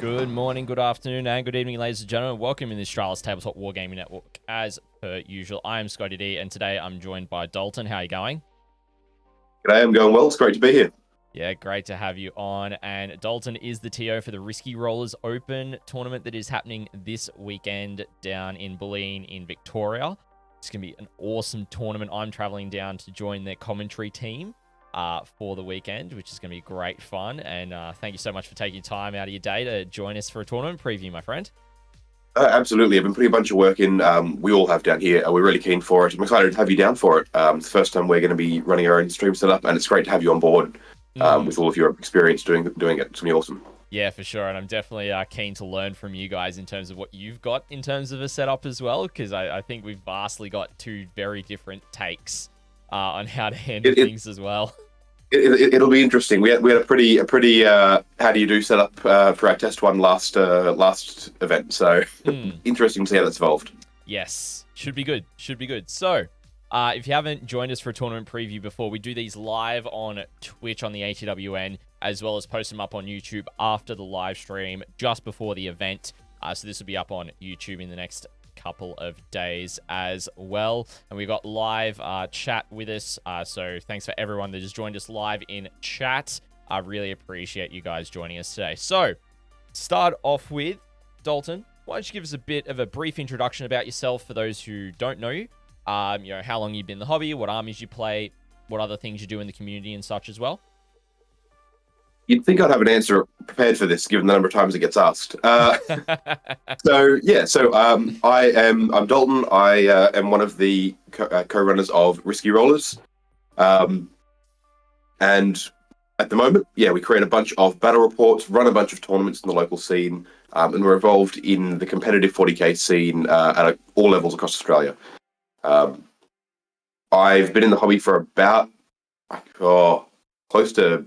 Good morning, good afternoon, and good evening, ladies and gentlemen. Welcome in the Australia's Tabletop Wargaming Network. As per usual, I am Scotty D, and today I'm joined by Dalton. How are you going? G'day, I'm going well. It's great to be here. Yeah, great to have you on. And Dalton is the TO for the Risky Rollers Open tournament that is happening this weekend down in Bulleen in Victoria. It's going to be an awesome tournament. I'm traveling down to join their commentary team for the weekend, which is going to be great fun. And thank you so much for taking time out of your day to join us for a tournament preview, my friend. Absolutely. I've been putting a bunch of work in. We all have down here. We're really keen for it. I'm excited to have you down for it. It's the first time we're going to be running our own stream setup, and it's great to have you on board with all of your experience doing it. It's going to be awesome. Yeah, for sure. And I'm definitely keen to learn from you guys in terms of what you've got in terms of a setup as well, because I think we've vastly got two very different takes on how to handle things as well. It'll be interesting. We had a pretty how do you do setup for our test one last event. So interesting to see how that's evolved. Yes, should be good. So, if you haven't joined us for a tournament preview before, we do these live on Twitch on the ATWN, as well as post them up on YouTube after the live stream just before the event. So this will be up on YouTube in the next couple of days as well. And we've got live chat with us. So thanks for everyone that has joined us live in chat. I really appreciate you guys joining us today. So, start off with Dalton. Why don't you give us a bit of a brief introduction about yourself for those who don't know you? How long you've been in the hobby, what armies you play, what other things you do in the community and such as well. You'd think I'd have an answer prepared for this, given the number of times it gets asked. I'm Dalton. I am one of the co-runners of Risky Rollers. And at the moment, we create a bunch of battle reports, run a bunch of tournaments in the local scene, and we're involved in the competitive 40K scene at all levels across Australia. I've been in the hobby for about close to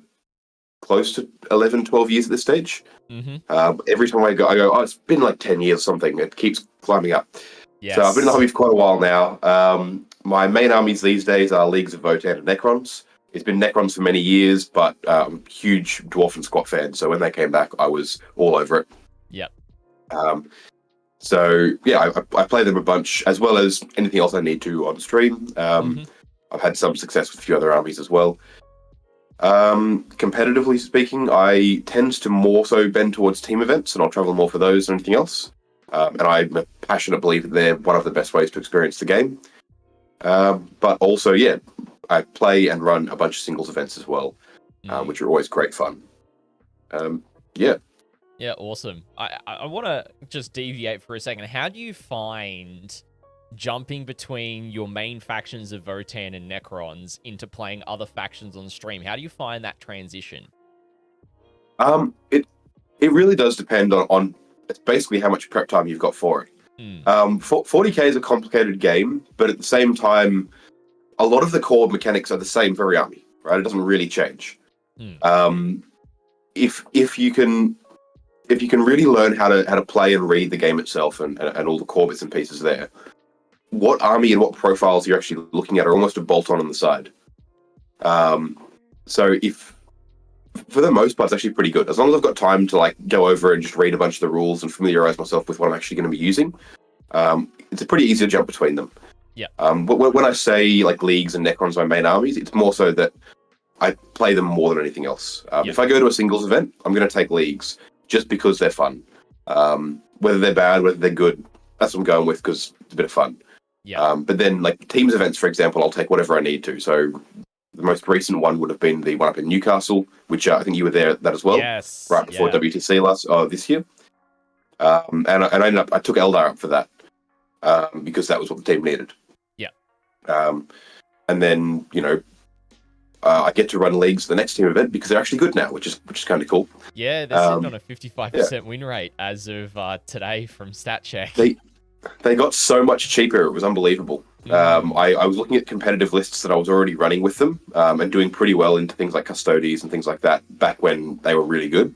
11, 12 years at this stage. Every time I go, it's been like 10 years or something. It keeps climbing up. Yes. So I've been in the hobby for quite a while now. My main armies these days are Leagues of Votann and Necrons. It's been Necrons for many years, but I'm a huge Dwarf and Squat fan. So when they came back, I was all over it. Yep. I play them a bunch, as well as anything else I need to on stream. I've had some success with a few other armies as well. Competitively speaking, I tend to more so bend towards team events, and I'll travel more for those than anything else. And I'm a passionate believer that they're one of the best ways to experience the game. But also, I play and run a bunch of singles events as well, which are always great fun. Yeah, awesome. I want to just deviate for a second. How do you find jumping between your main factions of Votann and Necrons into playing other factions on stream? How do you find that transition? It really does depend on it's basically how much prep time you've got for it. 40K is a complicated game, but at the same time, a lot of the core mechanics are the same for every army, right? It doesn't really change. If you can really learn how to play and read the game itself and all the core bits and pieces there, what army and what profiles you're actually looking at are almost a bolt-on the side. So if, for the most part, it's actually pretty good. As long as I've got time to go over and just read a bunch of the rules and familiarize myself with what I'm actually going to be using, it's a pretty easy to jump between them. Yeah. When I say Leagues and Necrons are my main armies, it's more so that I play them more than anything else. If I go to a singles event, I'm going to take Leagues just because they're fun. Whether they're bad, whether they're good, that's what I'm going with because it's a bit of fun. Yeah. But then, teams events, for example, I'll take whatever I need to. So the most recent one would have been the one up in Newcastle, which I think you were there at that as well. Yes. Right before WTC this year. And I took Eldar up for that because that was what the team needed. Yeah. And then I get to run Leagues the next team event because they're actually good now, which is kind of cool. Yeah, they're sitting on a 55% win rate as of today from StatCheck. They got so much cheaper; it was unbelievable. I was looking at competitive lists that I was already running with them and doing pretty well into things like Custodies and things like that back when they were really good.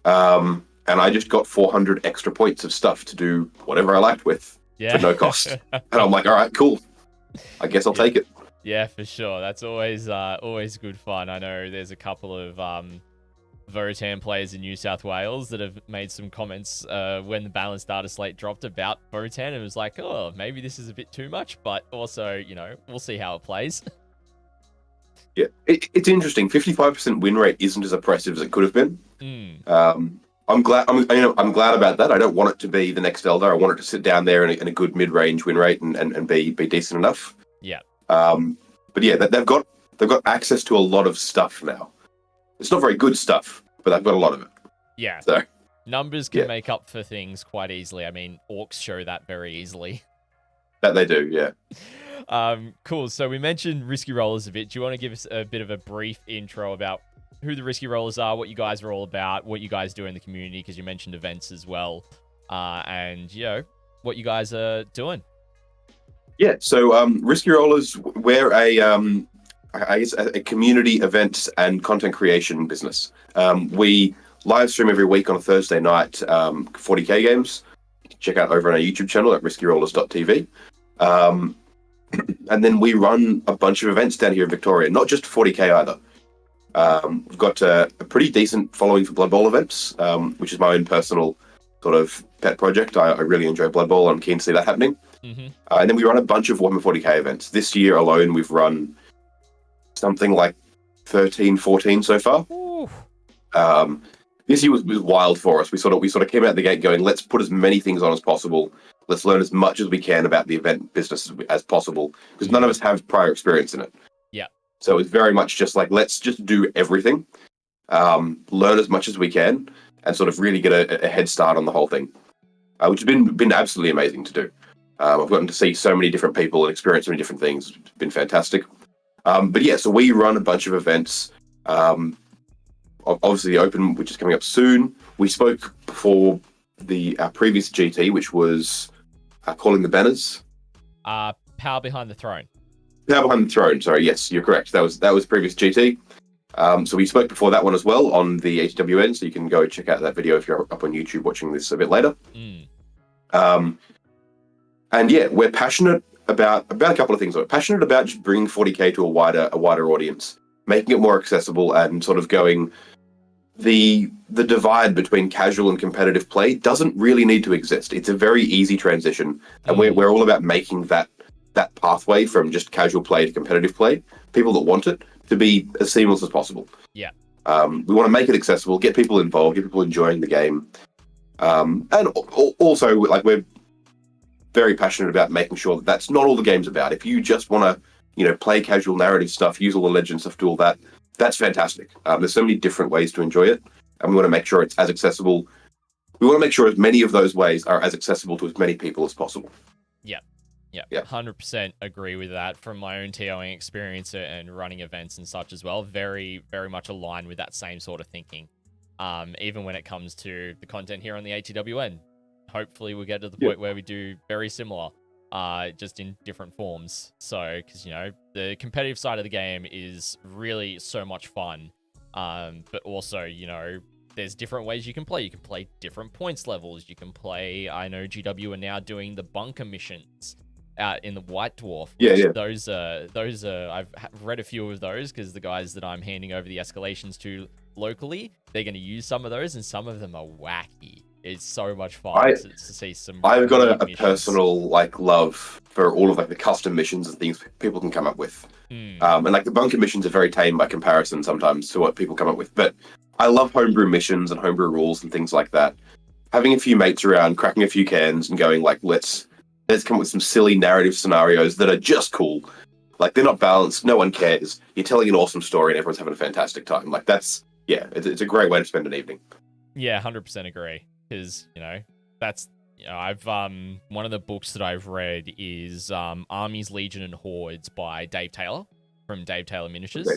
And I just got 400 extra points of stuff to do whatever I liked with for no cost. And I'm like, all right, cool. I guess I'll take it. Yeah, for sure. That's always good fun. I know there's a couple of Votan players in New South Wales that have made some comments when the balanced data slate dropped about Votan. It was like, oh, maybe this is a bit too much, but also, we'll see how it plays. Yeah, it's interesting. 55% win rate isn't as oppressive as it could have been. I'm glad. I'm glad about that. I don't want it to be the next Eldar. I want it to sit down there in a good mid-range win rate and be decent enough. Yeah. But yeah, they've got access to a lot of stuff now. It's not very good stuff, but they've got a lot of it. Yeah. So numbers can make up for things quite easily. I mean, orcs show that very easily. That they do, yeah. Cool. So we mentioned Risky Rollers a bit. Do you want to give us a bit of a brief intro about who the Risky Rollers are, what you guys are all about, what you guys do in the community, because you mentioned events as well, and, what you guys are doing? Yeah, so Risky Rollers, we're a community events and content creation business. We live stream every week on a Thursday night 40K games. You can check out over on our YouTube channel at riskyrollers.tv. And then we run a bunch of events down here in Victoria, not just 40K either. We've got a pretty decent following for Blood Bowl events, which is my own personal sort of pet project. I really enjoy Blood Bowl. I'm keen to see that happening. Mm-hmm. And then we run a bunch of Warhammer 40K events. This year alone, we've run something like 13, 14 so far. This year was wild for us. We sort of came out the gate going, let's put as many things on as possible. Let's learn as much as we can about the event business as possible, because none of us have prior experience in it. Yeah. So it's very much just like, let's just do everything, learn as much as we can, and sort of really get a head start on the whole thing, which has been absolutely amazing to do. I've gotten to see so many different people and experience so many different things. It's been fantastic. But yeah, so we run a bunch of events. Obviously, the Open, which is coming up soon. We spoke before our previous GT, which was Calling the Banners. Power Behind the Throne. Power Behind the Throne. Sorry, yes, you're correct. That was previous GT. So we spoke before that one as well on the ATWN. So you can go check out that video if you're up on YouTube watching this a bit later. And yeah, we're passionate about a couple of things. We're passionate about just bringing 40K to a wider audience, making it more accessible, and sort of going, the divide between casual and competitive play doesn't really need to exist. It's a very easy transition, and we're all about making that pathway from just casual play to competitive play, people that want it, to be as seamless as possible. Yeah. We want to make it accessible, get people involved, get people enjoying the game, and also, like, we're very passionate about making sure that that's not all the game's about. If you just want to, play casual narrative stuff, use all the legend stuff, do all that, that's fantastic. There's so many different ways to enjoy it, and we want to make sure it's as accessible. We want to make sure as many of those ways are as accessible to as many people as possible. Yeah. 100% agree with that from my own TOing experience and running events and such as well. Very, very much aligned with that same sort of thinking. Even when it comes to the content here on the ATWN. Hopefully we'll get to the point where we do very similar, just in different forms. So, because, the competitive side of the game is really so much fun. But also, there's different ways you can play. You can play different points levels. You can play, I know GW are now doing the bunker missions out in the White Dwarf. Yeah. Those I've read a few of those because the guys that I'm handing over the escalations to locally, they're going to use some of those, and some of them are wacky. It's so much fun to see some. I've got a personal love for all of the custom missions and things people can come up with. And the bunker missions are very tame by comparison sometimes to what people come up with. But I love homebrew missions and homebrew rules and things like that. Having a few mates around, cracking a few cans, and going let's come up with some silly narrative scenarios that are just cool. They're not balanced. No one cares. You're telling an awesome story, and everyone's having a fantastic time. It's a great way to spend an evening. Yeah, 100% agree. Because, that's, I've, one of the books that I've read is Armies, Legion, and Hordes by Dave Taylor from Dave Taylor Miniatures.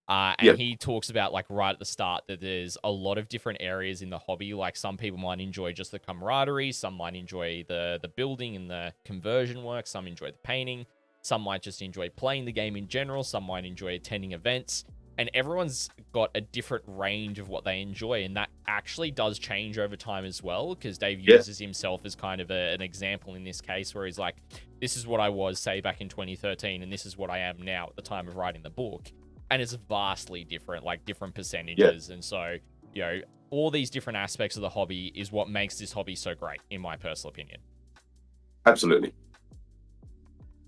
And he talks about, right at the start, that there's a lot of different areas in the hobby. Some people might enjoy just the camaraderie, some might enjoy the building and the conversion work, some enjoy the painting, some might just enjoy playing the game in general, some might enjoy attending events. And everyone's got a different range of what they enjoy, and that actually does change over time as well, because Dave uses himself as kind of an example in this case, where he's like, this is what I was, say, back in 2013, and this is what I am now at the time of writing the book. And it's vastly different, different percentages. And so you know, all these different aspects of the hobby is what makes this hobby so great, in my personal opinion. Absolutely.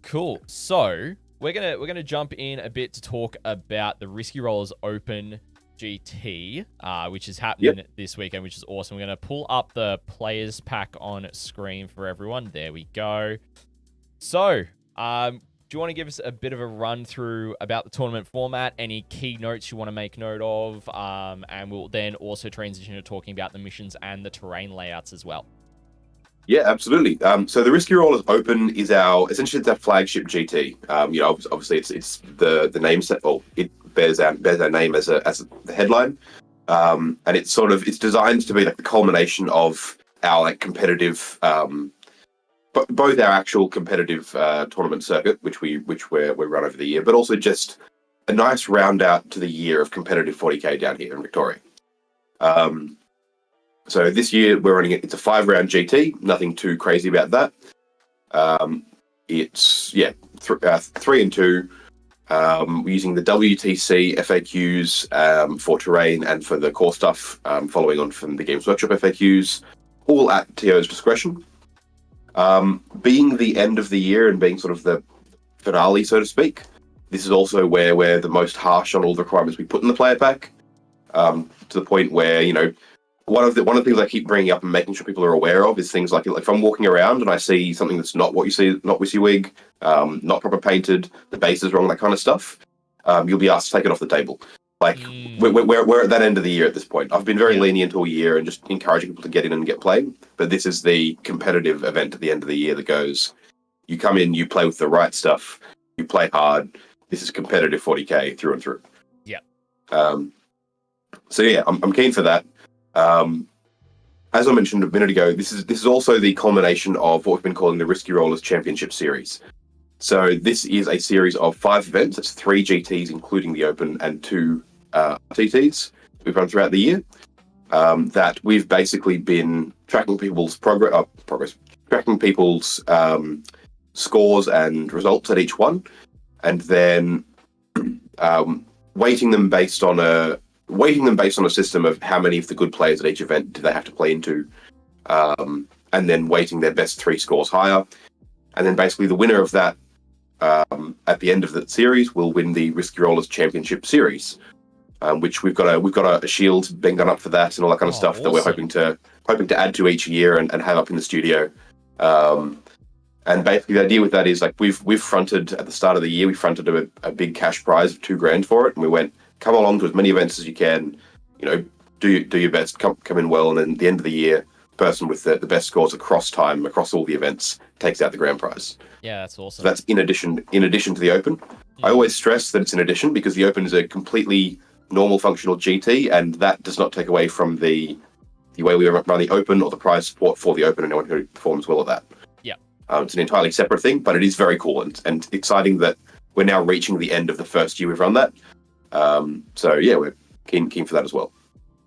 Cool. So we're gonna jump in a bit to talk about the Risky Rollers Open GT, which is happening this weekend, which is awesome. We're gonna pull up the players pack on screen for everyone. There we go. So, do you want to give us a bit of a run through about the tournament format, any key notes you want to make note of, and we'll then also transition to talking about the missions and the terrain layouts as well. Yeah, absolutely. So the Risky Rollers Open is essentially it's our flagship GT. Obviously it's the name set. Well, it bears our name as the headline, and it's designed to be like the culmination of our like competitive, both our actual competitive tournament circuit, which we run over the year, but also just a nice round out to the year of competitive 40K down here in Victoria. So this year we're running it. It's a 5-round GT. Nothing too crazy about that. It's 3 and 2. We're using the WTC FAQs for terrain and for the core stuff, following on from the Games Workshop FAQs, all at TO's discretion. Being the end of the year and being sort of the finale, so to speak, this is also where we're the most harsh on all the requirements we put in the player pack, to the point where, you know, one of the things I keep bringing up and making sure people are aware of is things like if I'm walking around and I see something that's not what you see, not WYSIWYG, not proper painted, the base is wrong, that kind of stuff, you'll be asked to take it off the table. Like, we're at that end of the year at this point. I've been very lenient all year and just encouraging people to get in and get playing, but this is the competitive event at the end of the year that goes, you come in, you play with the right stuff, you play hard, this is competitive 40K through and through. Yeah. So yeah, I'm keen for that. As I mentioned a minute ago, this is also the culmination of what we've been calling the Risky Rollers Championship Series. So this is a series of 5 events. It's 3 GTs, including the Open, and 2 TTs we've run throughout the year. That we've basically been tracking people's progress, tracking people's scores and results at each one, and then weighting them based on a system of how many of the good players at each event do they have to play into, and then weighting their best 3 scores higher. And then basically the winner of that, at the end of the series, will win the Risky Rollers Championship Series, which we've got a shield being done up for that and all that kind of stuff. Awesome. That we're hoping to add to each year and have up in the studio. And basically the idea with that is, like, we've fronted at the start of the year, we fronted a big cash prize of $2,000 for it, and we went, come along to as many events as you can, you know, do your best, come in well, and then at the end of the year, the person with the best scores across all the events takes out the grand prize. Yeah, that's awesome. So that's in addition to the Open. I always stress that it's in addition, because the Open is a completely normal functional GT, and that does not take away from the way we run the Open or the prize support for the Open and anyone who performs well at that. Yeah. It's an entirely separate thing, but it is very cool and exciting that we're now reaching the end of the first year we've run that. So yeah, we're keen for that as well.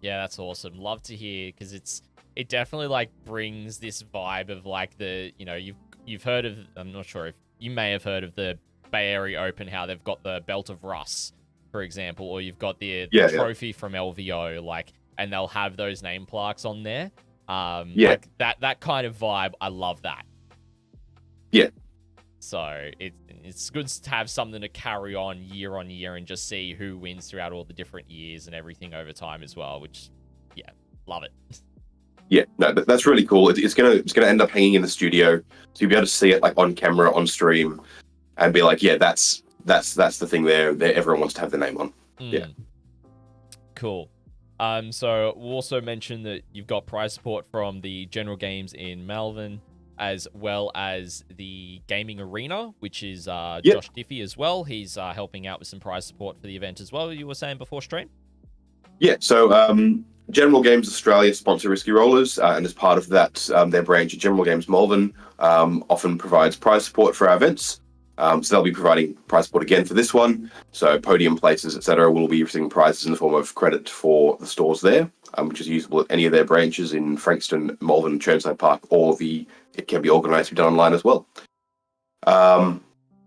Yeah, that's awesome. Love to hear, because it definitely like brings this vibe of like the, you know, you've heard of, I'm not sure if you may have heard of the Bay Area Open, how they've got the Belt of Russ, for example, or you've got the trophy from LVO, like, and they'll have those name plaques on there. Like that kind of vibe. I love that. Yeah. So it's good to have something to carry on year and just see who wins throughout all the different years and everything over time as well, which, yeah, love it. Yeah, no, that's really cool. It's gonna end up hanging in the studio, so you'll be able to see it like on camera, on stream, and be like, yeah, that's the thing there that everyone wants to have their name on. Yeah. Cool. So we'll also mention that you've got prize support from the General Games in Melbourne, as well as the Gaming Arena, which is Josh Diffie as well. He's helping out with some prize support for the event as well, you were saying before stream? Yeah, so General Games Australia sponsor Risky Rollers, and as part of that, their branch at General Games Melbourne often provides prize support for our events. So they'll be providing prize support again for this one. So podium places, etc., will be receiving prizes in the form of credit for the stores there, which is usable at any of their branches in Frankston, Malvern, Chermside Park, or it can be organised to be done online as well. So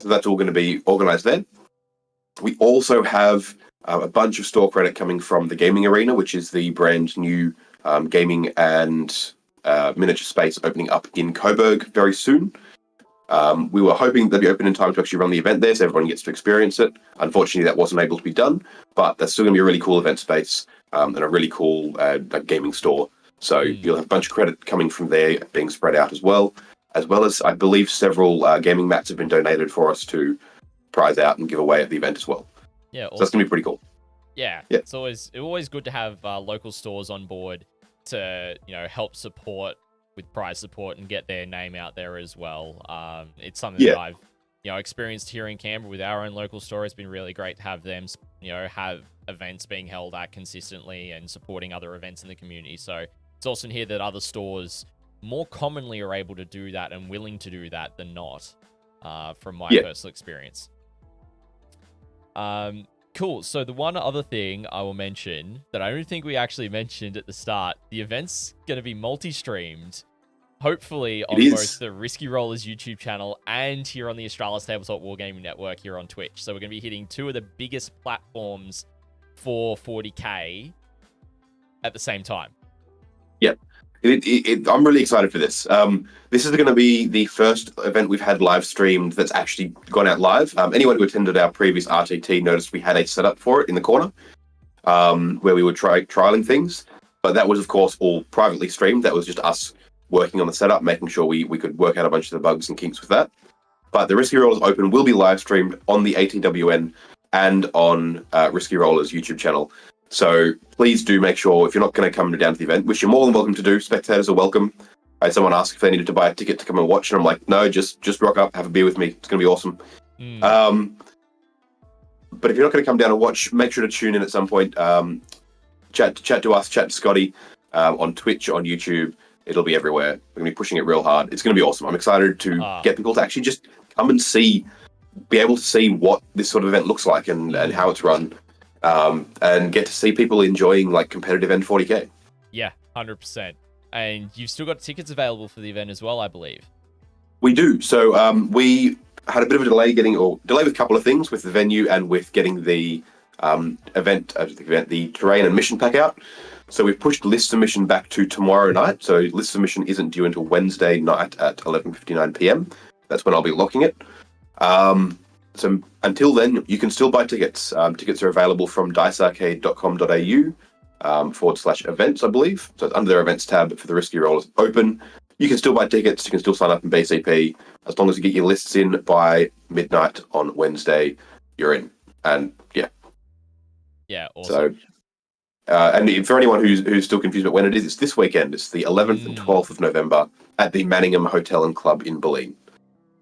that's all going to be organised there. We also have a bunch of store credit coming from the Gaming Arena, which is the brand new gaming and miniature space opening up in Coburg very soon. We were hoping they'd be open in time to actually run the event there, so everyone gets to experience it. Unfortunately, that wasn't able to be done, but that's still going to be a really cool event space and a really cool gaming store. So you'll have a bunch of credit coming from there being spread out as well as I believe several gaming mats have been donated for us to prize out and give away at the event as well. Yeah, awesome. So that's going to be pretty cool. Yeah. It's always good to have local stores on board to help support with prize support and get their name out there as well. It's something that I've experienced here in Canberra with our own local store. It's been really great to have them have events being held at consistently and supporting other events in the community. So it's awesome to hear that other stores more commonly are able to do that and willing to do that than not, from my personal experience. Cool. So the one other thing I will mention that I don't think we actually mentioned at the start, the event's going to be multi-streamed, hopefully on both the Risky Rollers YouTube channel and here on the Australia's Tabletop Wargaming Network here on Twitch. So we're going to be hitting two of the biggest platforms for 40K at the same time. Yep. I'm really excited for this. This is going to be the first event we've had live streamed that's actually gone out live. Anyone who attended our previous RTT noticed we had a setup for it in the corner where we were trialing things. But that was, of course, all privately streamed. That was just us working on the setup, making sure we could work out a bunch of the bugs and kinks with that. But the Risky Rollers Open will be live streamed on the ATWN and on Risky Rollers YouTube channel. So please do make sure, if you're not going to come down to the event, which you're more than welcome to do, spectators are welcome. I had someone ask if they needed to buy a ticket to come and watch, and I'm like, no, just rock up, have a beer with me. It's going to be awesome. But if you're not going to come down and watch, make sure to tune in at some point. Chat to us, chat to Scotty on Twitch, on YouTube. It'll be everywhere. We're going to be pushing it real hard. It's going to be awesome. I'm excited to get people to actually just come and be able to see what this sort of event looks like and how it's run. And get to see people enjoying like competitive N40K. Yeah, 100%. And you've still got tickets available for the event as well, I believe. We do. So we had a bit of a delay with a couple of things with the venue and with getting the the terrain and mission pack out. So we've pushed list submission back to tomorrow night. So list submission isn't due until Wednesday night at 11:59 p.m. That's when I'll be locking it. So until then, you can still buy tickets. Tickets are available from dicearcade.com.au /events, I believe. So it's under their events tab for the Risky Rollers Open. You can still buy tickets. You can still sign up in BCP. As long as you get your lists in by midnight on Wednesday, you're in. And yeah, awesome. So, and for anyone who's still confused about when it is, it's this weekend. It's the 11th and 12th of November at the Manningham Hotel and Club in Bulleen.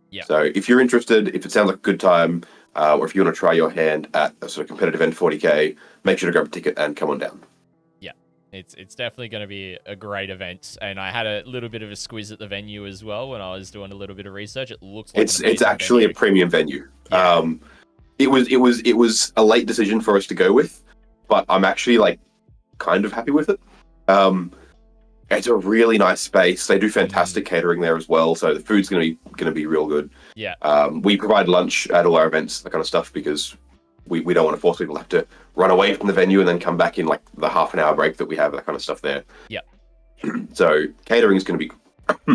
Yeah. So if you're interested, if it sounds like a good time, or if you want to try your hand at a sort of competitive N40K, make sure to grab a ticket and come on down. Yeah, it's definitely going to be a great event. And I had a little bit of a squiz at the venue as well when I was doing a little bit of research. It looks like it's actually a premium venue. Yeah. It was a late decision for us to go with, but I'm actually like kind of happy with it. It's a really nice space. They do fantastic catering there as well, so the food's going to be real good. Yeah. We provide lunch at all our events, that kind of stuff, because we don't want to force people to have to run away from the venue and then come back in like the half an hour break that we have, that kind of stuff there. Yeah. So catering is going to be,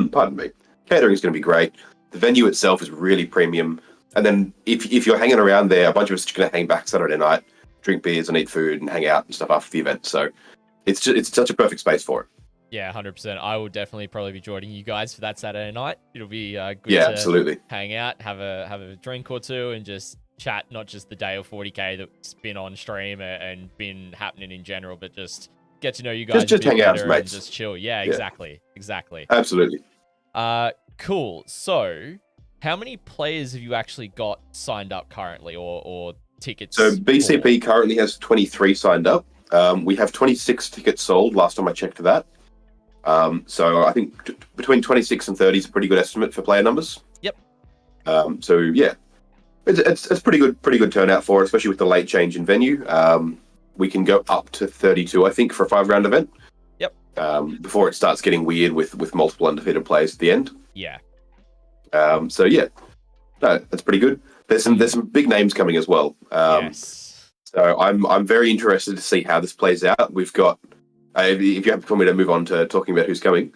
pardon me, catering is going to be great. The venue itself is really premium, and then if you're hanging around there, a bunch of us are going to hang back Saturday night, drink beers and eat food and hang out and stuff after the event. So it's such a perfect space for it. Yeah, 100%. I will definitely probably be joining you guys for that Saturday night. It'll be good to absolutely hang out, have a drink or two, and just chat, not just the day of 40K that's been on stream and been happening in general, but just get to know you guys. Just hang out as mates. Just chill. Yeah, exactly. Absolutely. Cool. So, how many players have you actually got signed up currently, or tickets? So BCP currently has 23 signed up. We have 26 tickets sold last time I checked that. So I think between 26 and 30 is a pretty good estimate for player numbers. Yep. So yeah, it's pretty good turnout for it, especially with the late change in venue. We can go up to 32, I think, for a 5-round event. Yep. Before it starts getting weird with multiple undefeated players at the end. Yeah. So yeah, no, that's pretty good. There's some big names coming as well. Yes. So I'm very interested to see how this plays out. We've got, if you have for me to move on to talking about who's coming.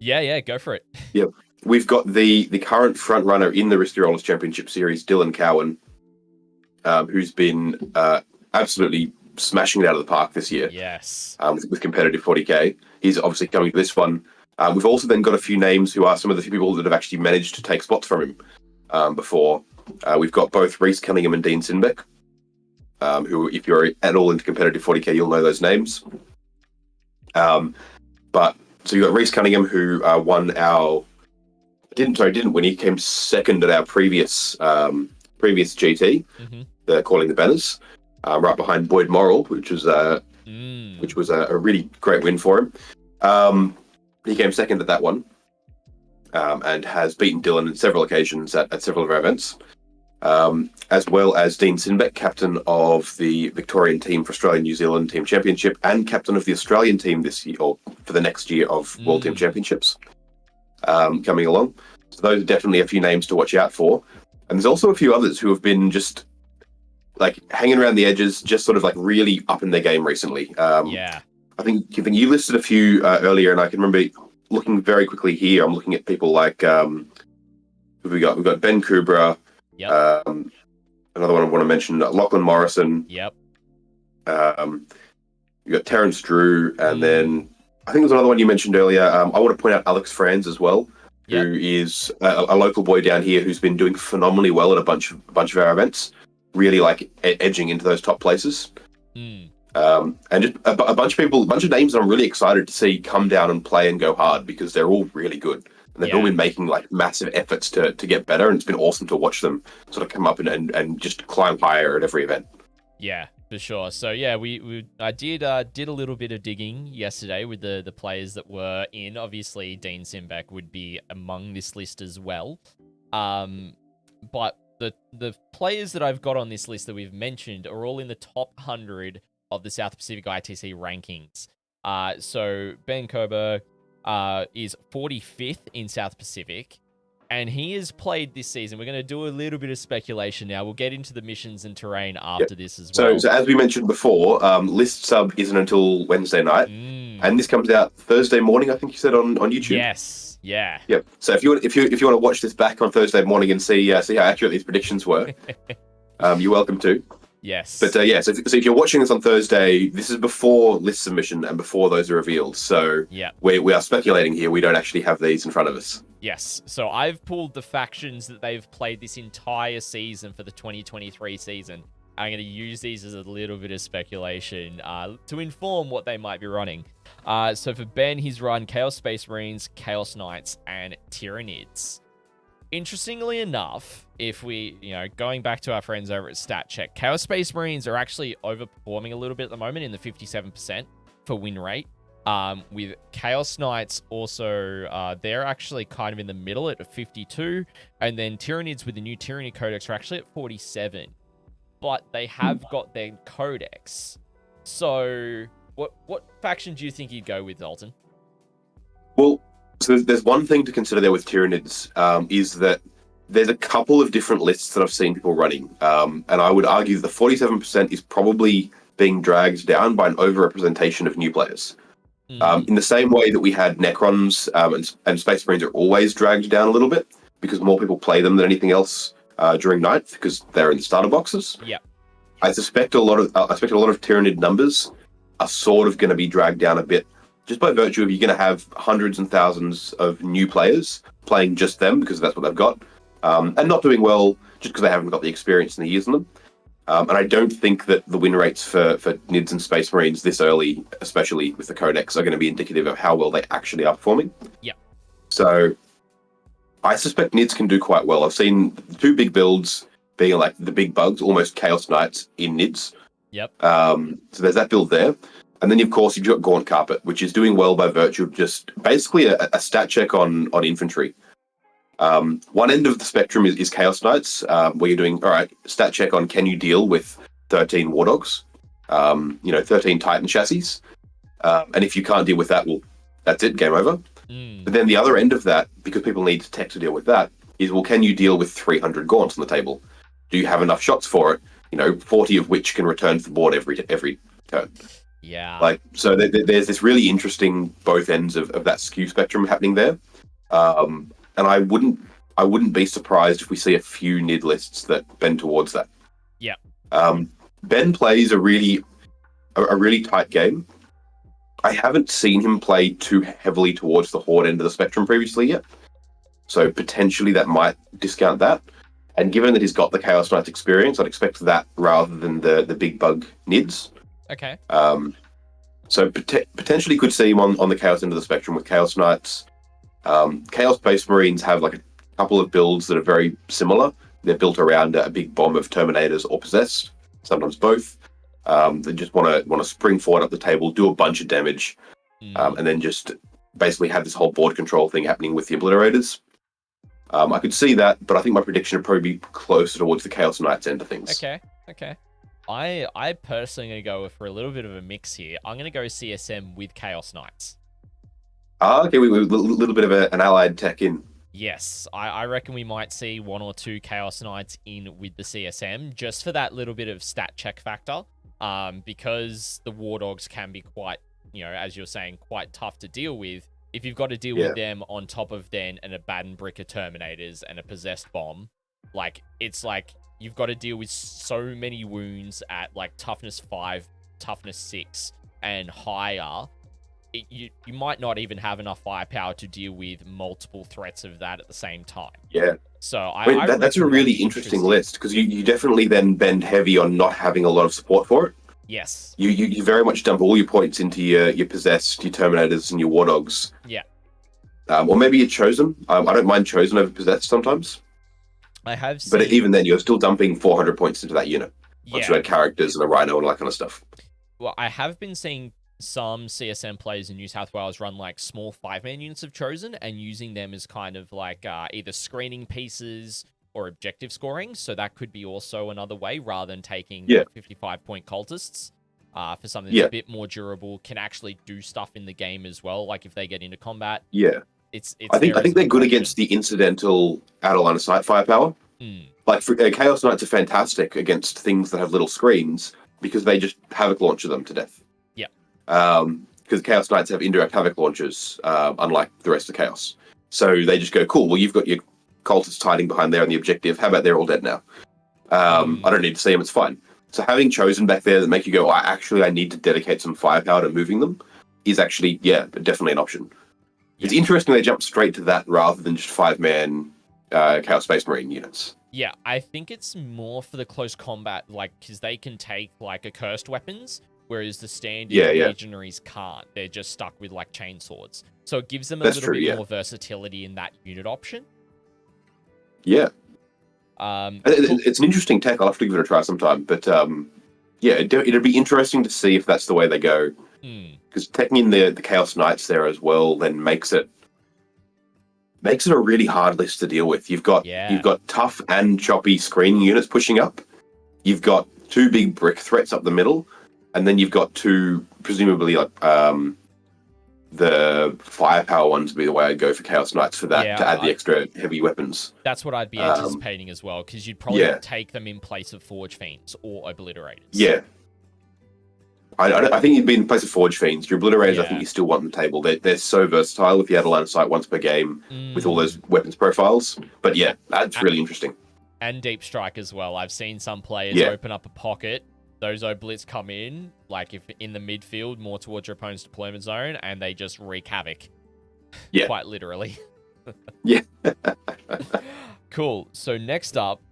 Yeah, go for it. Yeah, we've got the current front runner in the Risky Rollers Championship Series, Dylan Cowan, who's been absolutely smashing it out of the park this year. Yes. With competitive 40k. He's obviously coming to this one. We've also then got a few names who are some of the few people that have actually managed to take spots from him before. We've got both Reese Cunningham and Dean Sinbeck, who, if you're at all into competitive 40k, you'll know those names. But so you got Reese Cunningham, who won our didn't win. He came second at our previous GT, the Calling the Banners, right behind Boyd Morrill, which was a really great win for him. He came second at that one, and has beaten Dylan on several occasions at several of our events, as well as Dean Sinbeck, captain of the Victorian team for Australian New Zealand Team Championship, and captain of the Australian team this year, or for the next year of World Team Championships, coming along. So those are definitely a few names to watch out for. And there's also a few others who have been just like hanging around the edges, just sort of like really up in their game recently. I think you listed a few earlier, and I can remember looking very quickly here. I'm looking at people like we've got Ben Kubra. Yep. Another one I want to mention, Lachlan Morrison. Yep. You got Terence Drew, and then I think there's another one you mentioned earlier. I want to point out Alex Franz as well, who is a local boy down here who's been doing phenomenally well at a bunch of our events, really like edging into those top places. And just a bunch of names that I'm really excited to see come down and play and go hard, because they're all really good. And they've all been making like massive efforts to get better, and it's been awesome to watch them sort of come up and just climb higher at every event. Yeah, for sure. So yeah, I did a little bit of digging yesterday with the players that were in. Obviously, Dean Sinbeck would be among this list as well. But the players that I've got on this list that we've mentioned are all in the top 100 of the South Pacific ITC rankings. So Ben Coburg is 45th in South Pacific, and he has played this season. We're going to do a little bit of speculation now. We'll get into the missions and terrain after this as well. So as we mentioned before, list sub isn't until Wednesday night, and this comes out Thursday morning, I think you said on YouTube. Yes, yeah. Yep. So if you want to watch this back on Thursday morning and see how accurate these predictions were, you're welcome to. Yes. But so if you're watching this on Thursday, this is before list submission and before those are revealed. So we are speculating here. We don't actually have these in front of us. Yes. So I've pulled the factions that they've played this entire season for the 2023 season. I'm going to use these as a little bit of speculation to inform what they might be running. So for Ben, he's run Chaos Space Marines, Chaos Knights, and Tyranids. Interestingly enough, if we, going back to our friends over at StatCheck, Chaos Space Marines are actually overperforming a little bit at the moment in the 57% for win rate. With Chaos Knights also, they're actually kind of in the middle at 52. And then Tyranids with the new Tyranny Codex are actually at 47. But they have got their Codex. So what faction do you think you'd go with, Dalton? Well, so there's one thing to consider there with Tyranids, is that there's a couple of different lists that I've seen people running. And I would argue the 47% is probably being dragged down by an overrepresentation of new players. In the same way that we had Necrons and Space Marines are always dragged down a little bit because more people play them than anything else during night because they're in the starter boxes. Yeah, I suspect a lot of Tyranid numbers are sort of going to be dragged down a bit just by virtue of you're going to have hundreds and thousands of new players playing just them because that's what they've got, and not doing well just because they haven't got the experience and the years in them. And I don't think that the win rates for NIDS and Space Marines this early, especially with the Codex, are going to be indicative of how well they actually are performing. Yeah. So I suspect NIDS can do quite well. I've seen two big builds being like the big bugs, almost Chaos Knights in NIDS. Yep. So there's that build there. And then, of course, you've got Gaunt Carpet, which is doing well by virtue of just basically a stat check on infantry. One end of the spectrum is Chaos Knights, where you're doing, all right, stat check on can you deal with 13 War Dogs, 13 Titan chassis. And if you can't deal with that, well, that's it, game over. But then the other end of that, because people need tech to deal with that, is, well, can you deal with 300 Gaunts on the table? Do you have enough shots for it? 40 of which can return to the board every turn. Yeah. Like, so there's this really interesting both ends of that skew spectrum happening there. And I wouldn't be surprised if we see a few NID lists that bend towards that. Yeah. Ben plays a really tight game. I haven't seen him play too heavily towards the Horde end of the spectrum previously yet. So potentially that might discount that. And given that he's got the Chaos Knights experience, I'd expect that rather than the big bug NIDs. Okay. So potentially could see him on the Chaos end of the spectrum with Chaos Knights. Chaos Space Marines have like a couple of builds that are very similar. They're built around a big bomb of Terminators or Possessed, sometimes both. They just want to spring forward up the table, do a bunch of damage, and then just basically have this whole board control thing happening with the Obliterators. I could see that, but I think my prediction would probably be closer towards the Chaos Knights end of things. Okay. I personally going to go for a little bit of a mix here. I'm going to go CSM with Chaos Knights. Okay, we a little bit of an allied tech in. Yes, I reckon we might see 1 or 2 Chaos Knights in with the CSM, just for that little bit of stat check factor. Because the War Dogs can be quite, as you're saying, quite tough to deal with. If you've got to deal with them on top of then an Abaddon Brick of Terminators and a Possessed Bomb, it's like you've got to deal with so many wounds at like toughness 5, toughness 6, and higher. You might not even have enough firepower to deal with multiple threats of that at the same time. Yeah. So that's a really interesting list, because you definitely then bend heavy on not having a lot of support for it. Yes. You very much dump all your points into your Possessed, your Terminators, and your War Dogs. Yeah. Or maybe your Chosen. I don't mind Chosen over Possessed sometimes. I have seen... But even then, you're still dumping 400 points into that unit. Once you Yeah. add characters and a Rhino and all that kind of stuff. Well, I have been seeing some CSM players in New South Wales run like small 5-man units of Chosen and using them as kind of like either screening pieces or objective scoring. So that could be also another way, rather than taking 55-point cultists for something that's a bit more durable, can actually do stuff in the game as well. Like if they get into combat. Yeah. It's I think they're good against the incidental out-of-line of sight firepower. Like Chaos Knights are fantastic against things that have little screens because they just Havoc launcher them to death. Because Chaos Knights have indirect Havoc launchers, unlike the rest of Chaos. So they just go, cool, well, you've got your cultists hiding behind there on the objective. How about they're all dead now? I don't need to see them, it's fine. So having Chosen back there that make you go, I need to dedicate some firepower to moving them is actually, definitely an option. It's interesting they jump straight to that rather than just 5-man Chaos Space Marine units. Yeah, I think it's more for the close combat, because they can take, accursed weapons, whereas the standard legionaries can't. They're just stuck with, chainswords. So it gives them a little bit more versatility in that unit option. Yeah. It's an interesting tech. I'll have to give it a try sometime. But, it'd be interesting to see if that's the way they go. Because taking in the Chaos Knights there as well then makes it a really hard list to deal with. You've got tough and choppy screening units pushing up. You've got 2 big brick threats up the middle, and then you've got 2 presumably the firepower ones would be the way I'd go for Chaos Knights for that to add the extra heavy weapons. That's what I'd be anticipating as well, because you'd probably take them in place of Forge Fiends or Obliterators. Yeah. I think you'd be in place of Forge Fiends. Your Obliterators, I think you still want on the table. They're so versatile if you had a line of sight once per game with all those weapons profiles. But that's really interesting. And Deep Strike as well. I've seen some players open up a pocket. Those Oblits come in, if in the midfield, more towards your opponent's deployment zone, and they just wreak havoc. Yeah. Quite literally. Yeah. Cool. So next up,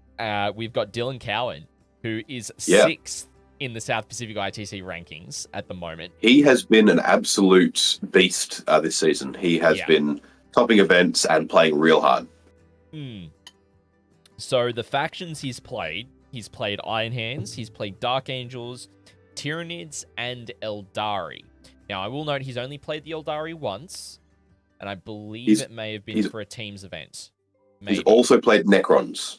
we've got Dylan Cowan, who is 6th in the South Pacific ITC rankings at the moment. He has been an absolute beast this season. He has been topping events and playing real hard. So the factions he's played Iron Hands, he's played Dark Angels, Tyranids, and Eldari. Now, I will note he's only played the Eldari once, and I believe it may have been for a Teams event. Maybe. He's also played Necrons.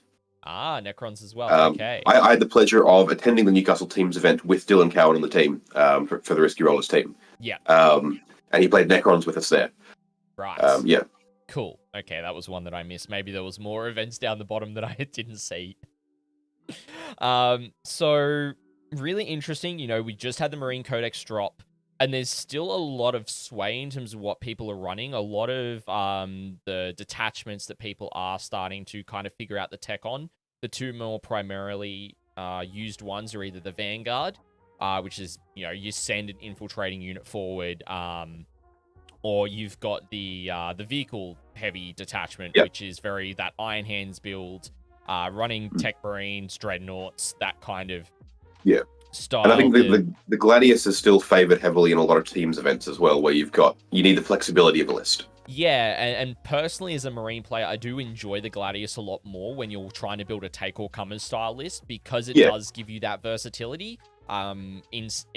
Ah, Necrons as well. Okay. I had the pleasure of attending the Newcastle Teams event with Dylan Cowan on the team for the Risky Rollers team. Yeah. And he played Necrons with us there. Right. Yeah. Cool. Okay, that was one that I missed. Maybe there was more events down the bottom that I didn't see. So really interesting. We just had the Marine Codex drop, and there's still a lot of sway in terms of what people are running. A lot of the detachments that people are starting to kind of figure out the tech on. The two more primarily used ones are either the Vanguard, which is you send an infiltrating unit forward, or you've got the vehicle heavy detachment, Yep. which is very that Iron Hands build, running Tech Marines, Dreadnoughts, that kind of Yeah. style. And I think the Gladius is still favored heavily in a lot of teams events as well, where you need the flexibility of a list. Yeah, and personally as a Marine player, I do enjoy the Gladius a lot more when you're trying to build a take all comers style list, because it does give you that versatility in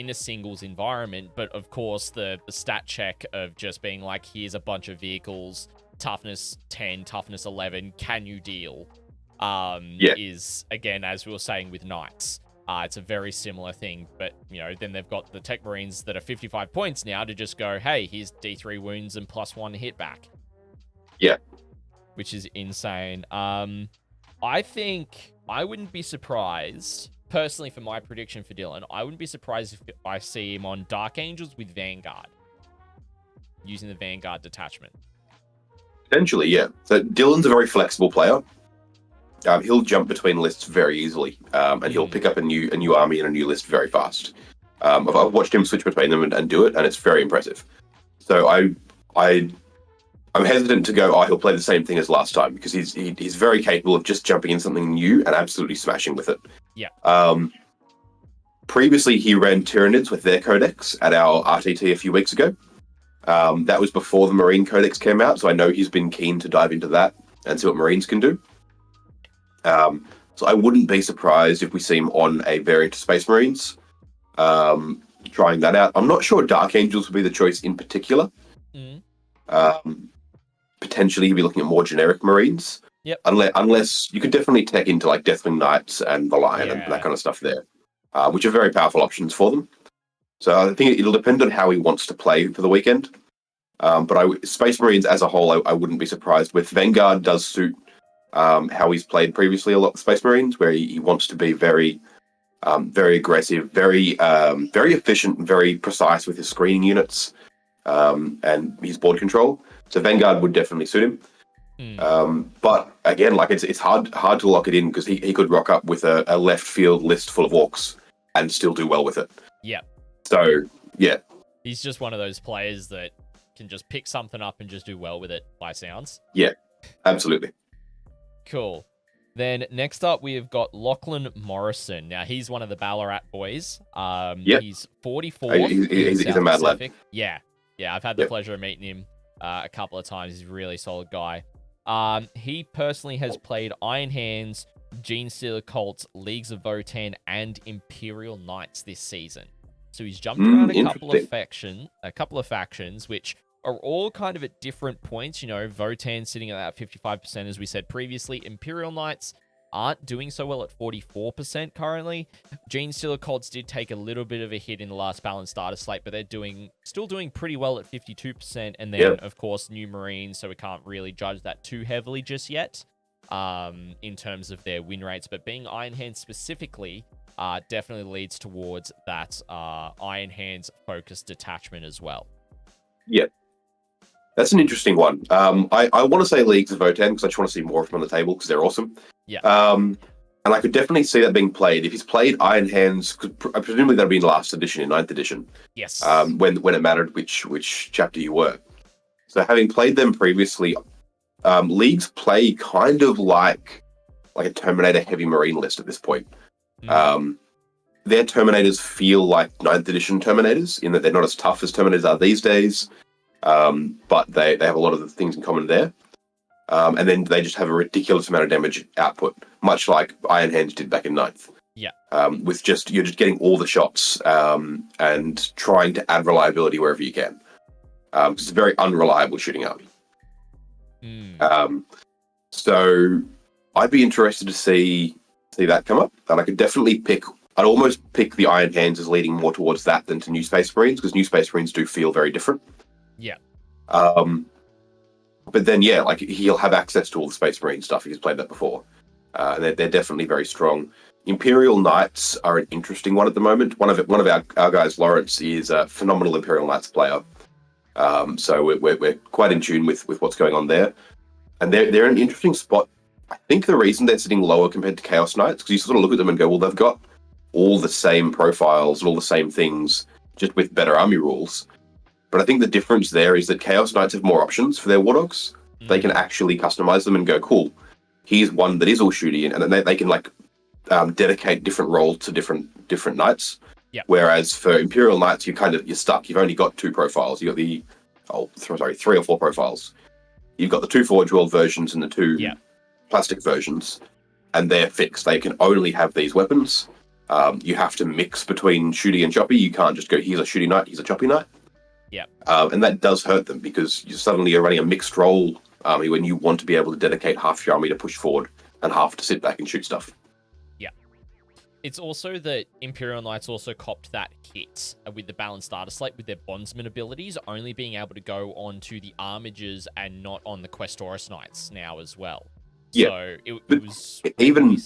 a singles environment. But of course the stat check of just being like, here's a bunch of vehicles, toughness 10, toughness 11, can you deal? Is, again, as we were saying with Knights, it's a very similar thing, but then they've got the Tech Marines that are 55 points now to just go, hey, here's D3 wounds and +1 hit back. Yeah. Which is insane. I think I wouldn't be surprised, personally, for my prediction for Dylan, I wouldn't be surprised if I see him on Dark Angels with Vanguard, using the Vanguard detachment. Potentially, yeah. So Dylan's a very flexible player. He'll jump between lists very easily, and he'll pick up a new army and a new list very fast. I've watched him switch between them and do it, and it's very impressive. So I'm hesitant to go, he'll play the same thing as last time, because he's very capable of just jumping in something new and absolutely smashing with it. Yeah. Previously, he ran Tyranids with their codex at our RTT a few weeks ago. That was before the Marine Codex came out, so I know he's been keen to dive into that and see what Marines can do. So I wouldn't be surprised if we see him on a variant of Space Marines, trying that out. I'm not sure Dark Angels would be the choice in particular. Potentially he'd be looking at more generic Marines. Yep. Unless you could definitely tech into like Deathwing Knights and the Lion and that kind of stuff there, which are very powerful options for them. So I think it'll depend on how he wants to play for the weekend. But Space Marines as a whole, I wouldn't be surprised with. Vanguard does suit how he's played previously a lot with Space Marines, where he wants to be very aggressive, very efficient, and very precise with his screening units and his board control. So Vanguard would definitely suit him. But again, like it's hard to lock it in, because he could rock up with a left field list full of orcs and still do well with it. Yeah. So yeah, he's just one of those players that can just pick something up and just do well with it, by sounds. Yeah, absolutely. Cool. Then next up, we have got Lachlan Morrison. Now, he's one of the Ballarat boys. He's 44. He's a mad lad. Yeah, I've had the pleasure of meeting him a couple of times. He's a really solid guy. He personally has played Iron Hands, Genestealer Cults, Leagues of Votann, and Imperial Knights this season. So he's jumped around a couple of factions, which are all kind of at different points. Votann sitting at that 55%, as we said previously. Imperial Knights aren't doing so well at 44% currently. Genestealer Cults did take a little bit of a hit in the last balanced data slate, but they're still doing pretty well at 52%. And then, of course, New Marines, so we can't really judge that too heavily just yet in terms of their win rates. But being Iron Hands specifically definitely leads towards that Iron Hands focused detachment as well. Yeah. That's an interesting one. I want to say Leagues of Votann, because I just want to see more of them on the table, because they're awesome. Yeah. And I could definitely see that being played. If he's played Iron Hands, presumably that'll be in last edition, in 9th edition. Yes. When it mattered which chapter you were. So having played them previously, Leagues play kind of like a Terminator heavy Marine list at this point. Their Terminators feel like 9th edition Terminators, in that they're not as tough as Terminators are these days. But they have a lot of the things in common there. And then they just have a ridiculous amount of damage output, much like Iron Hands did back in 9th. Yeah. With you're just getting all the shots and trying to add reliability wherever you can. It's a very unreliable shooting army. So I'd be interested to see that come up. And I could definitely I'd almost pick the Iron Hands as leading more towards that than to New Space Marines, because New Space Marines do feel very different. Yeah. But then, he'll have access to all the Space Marine stuff. He's played that before. They're definitely very strong. Imperial Knights are an interesting one at the moment. One of our guys, Lawrence, is a phenomenal Imperial Knights player. So we're quite in tune with what's going on there, and they're in an interesting spot. I think the reason they're sitting lower compared to Chaos Knights, because you sort of look at them and go, well, they've got all the same profiles and all the same things, just with better army rules. But I think the difference there is that Chaos Knights have more options for their War Dogs. They can actually customize them and go, cool, here's one that is all shooty, and then they can dedicate different roles to different knights. Yeah. Whereas for Imperial Knights, you're stuck. You've only got two profiles. You've got three or four profiles. You've got the two Forge World versions and the two plastic versions, and they're fixed. They can only have these weapons. You have to mix between shooty and choppy. You can't just go, here's a shooty knight, here's a choppy knight. Yeah. And that does hurt them because you're running a mixed role army when you want to be able to dedicate half your army to push forward and half to sit back and shoot stuff. It's also that Imperial Knights also copped that hit with the balanced data slate with their bondsman abilities only being able to go onto the armigers and not on the Questoris Knights now as well. Yeah. So it was even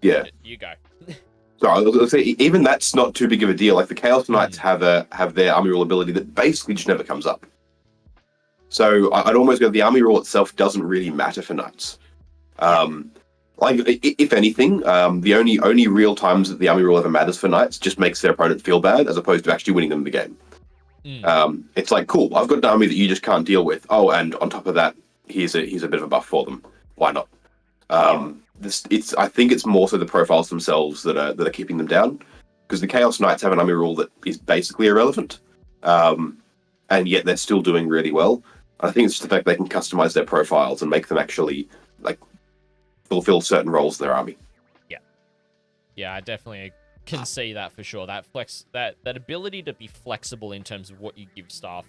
You go. So I was going to say, even that's not too big of a deal. Like the Chaos Knights have their army rule ability that basically just never comes up. So I'd almost go, the army rule itself doesn't really matter for Knights. If anything, the only real times that the army rule ever matters for Knights just makes their opponent feel bad, as opposed to actually winning them the game. It's like, cool, I've got an army that you just can't deal with. Oh, and on top of that, here's a bit of a buff for them. Why not? I think it's more so the profiles themselves that are keeping them down, because the Chaos Knights have an army rule that is basically irrelevant, and yet they're still doing really well. I think it's just the fact they can customize their profiles and make them actually fulfill certain roles in their army. Yeah, I definitely can see that for sure. That that ability to be flexible in terms of what you give staff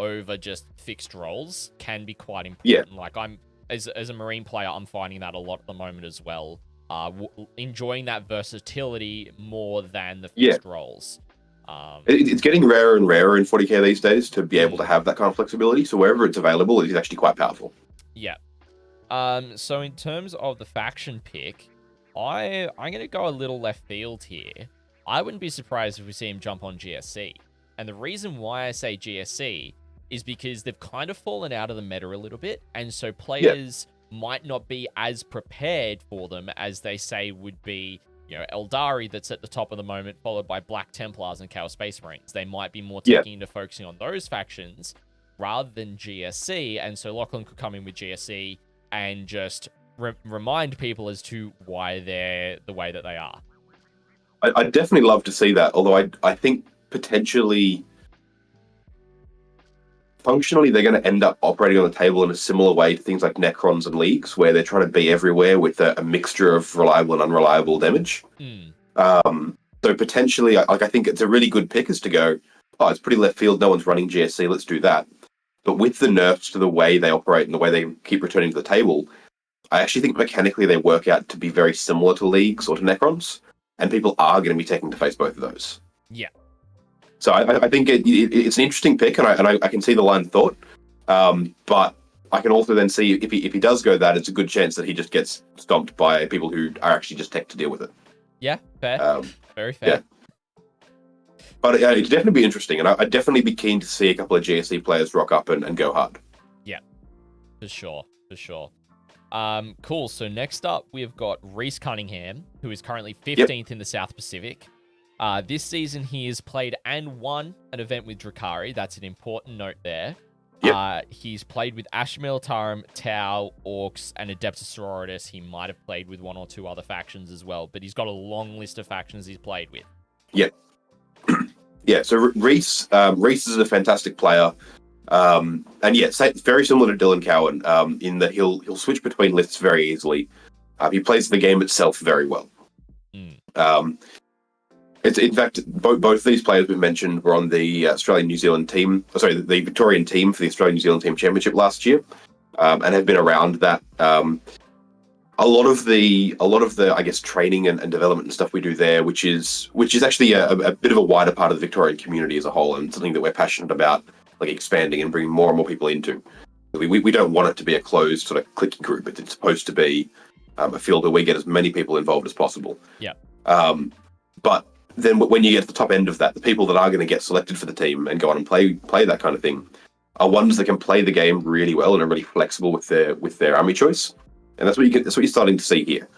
over just fixed roles can be quite important. Yeah. Like as a Marine player, I'm finding that a lot at the moment as well. Enjoying that versatility more than the fixed roles. It's getting rarer and rarer in 40k these days to be able to have that kind of flexibility. So wherever it's available, it's actually quite powerful. Yeah. So in terms of the faction pick, I'm going to go a little left field here. I wouldn't be surprised if we see him jump on GSC. And the reason why I say GSC is because they've kind of fallen out of the meta a little bit, and so players might not be as prepared for them as they say would be, Eldari that's at the top of the moment, followed by Black Templars and Chaos Space Marines. They might be more taking into focusing on those factions rather than GSC, and so Lachlan could come in with GSC and just remind people as to why they're the way that they are. I'd definitely love to see that, although I think potentially functionally they're going to end up operating on the table in a similar way to things like Necrons and Leagues, where they're trying to be everywhere with a mixture of reliable and unreliable damage. So potentially, I think it's a really good pick is to go, oh, it's pretty left field, no one's running GSC, let's do that. But with the nerfs to the way they operate and the way they keep returning to the table, I actually think mechanically they work out to be very similar to Leagues or to Necrons, and people are going to be taking to face both of those. Yeah. So I think it's an interesting pick, and I can see the line of thought. But I can also then see if he does go that, it's a good chance that he just gets stomped by people who are actually just tech to deal with it. Yeah, fair. Very fair. Yeah. But it'd definitely be interesting, and I'd definitely be keen to see a couple of GSC players rock up and go hard. Yeah, for sure. Cool. So next up, we've got Reese Cunningham, who is currently 15th in the South Pacific. This season, he has played and won an event with Drukhari. That's an important note there. He's played with Asher Militarum, Tau, Orcs, and Adeptus Sororitas. He might have played with one or two other factions as well, but he's got a long list of factions he's played with. Yep. Yeah, so Reese is a fantastic player. And it's very similar to Dylan Cowan in that he'll switch between lists very easily. He plays the game itself very well. It's in fact both of these players we've mentioned were on the Australian-New Zealand team. The Victorian team for the Australian-New Zealand Team Championship last year, and have been around that. A lot of the I guess training and development and stuff we do there, which is actually a bit of a wider part of the Victorian community as a whole, and something that we're passionate about, like expanding and bringing more and more people into. We don't want it to be a closed sort of cliquey group. It's supposed to be a field where we get as many people involved as possible. Yeah. But then when you get to the top end of that, the people that are going to get selected for the team and go on and play that kind of thing are ones that can play the game really well and are really flexible with their army choice. And that's what you're starting to see here.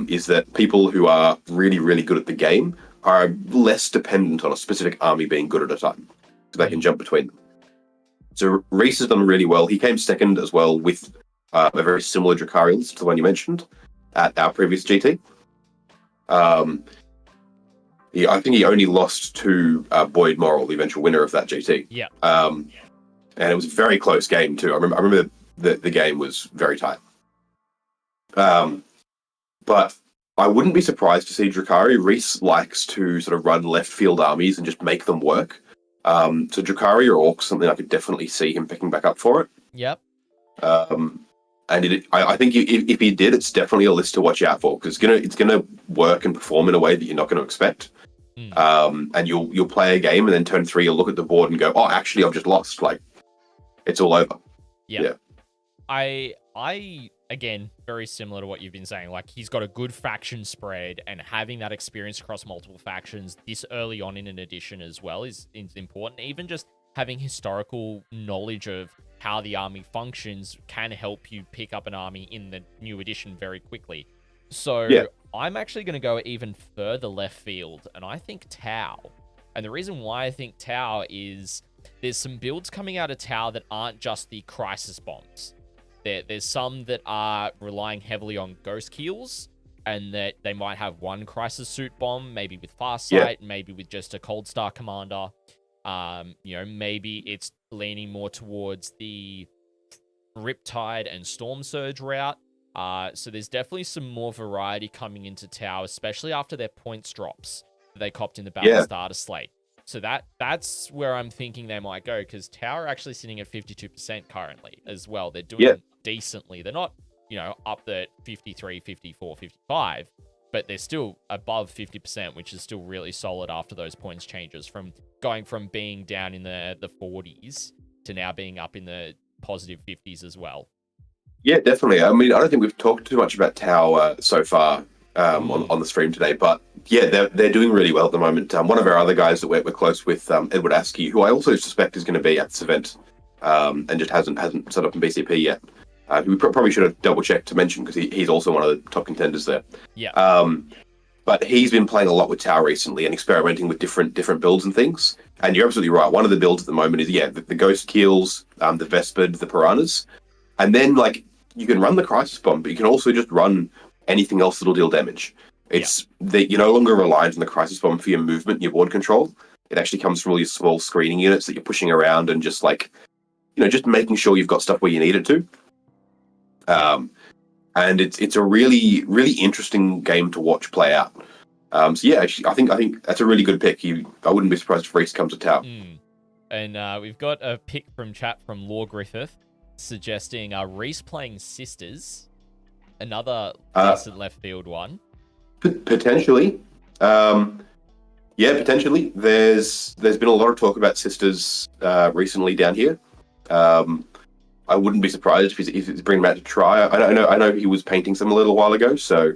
Is that people who are really, really good at the game are less dependent on a specific army being good at a time, so they can jump between them. So Reese has done really well. He came second as well with a very similar Drakari list to the one you mentioned at our previous GT. I think he only lost to Boyd Morrill, the eventual winner of that GT. Yeah. And it was a very close game too. I remember the game was very tight. But I wouldn't be surprised to see Drakari. Reese likes to sort of run left field armies and just make them work. So Drakari or Orcs, something I could definitely see him picking back up for it. Yep. And I think if he did, it's definitely a list to watch out for, because it's gonna work and perform in a way that you're not going to expect. And you'll play a game and then turn 3, you'll look at the board and go, oh, actually, I've just lost. Like, it's all over. Yeah. I again, very similar to what you've been saying. Like, he's got a good faction spread, and having that experience across multiple factions this early on in an edition as well is important. Even just having historical knowledge of how the army functions can help you pick up an army in the new edition very quickly. So I'm actually going to go even further left field, and I think Tau. And the reason why I think Tau is there's some builds coming out of Tau that aren't just the crisis bombs. There's some that are relying heavily on ghost kills, and that they might have one crisis suit bomb, maybe with Farsight, maybe with just a Cold Star commander. Maybe it's leaning more towards the Riptide and Storm Surge route. So there's definitely some more variety coming into Tau, especially after their points drops that they copped in the Battle Starter slate. So that's where I'm thinking they might go, because Tau are actually sitting at 52% currently as well. They're doing decently. They're not, up the 53, 54, 55, but they're still above 50%, which is still really solid after those points changes, from going from being down in the 40s to now being up in the positive 50s as well. Yeah, definitely. I mean, I don't think we've talked too much about Tau so far on the stream today, but yeah, they're doing really well at the moment. One of our other guys that we're close with, Edward Askey, who I also suspect is going to be at this event, and just hasn't set up in BCP yet. We probably should have double checked to mention, because he's also one of the top contenders there. Yeah. But he's been playing a lot with Tau recently and experimenting with different builds and things. And you're absolutely right. One of the builds at the moment is the Ghost Keels, the Vespid, the Piranhas, and then you can run the Crisis Bomb, but you can also just run anything else that'll deal damage. It's that you're no longer reliant on the Crisis Bomb for your movement and your board control. It actually comes from all your small screening units that you're pushing around and just just making sure you've got stuff where you need it to. And it's a really, really interesting game to watch play out. Actually, I think that's a really good pick. I wouldn't be surprised if Reese comes to Tau. And we've got a pick from chat from Law Griffith suggesting Reese playing Sisters, another decent left field one. Potentially. Potentially. There's been a lot of talk about Sisters recently down here. I wouldn't be surprised if he's bringing them out to try. I know he was painting some a little while ago, so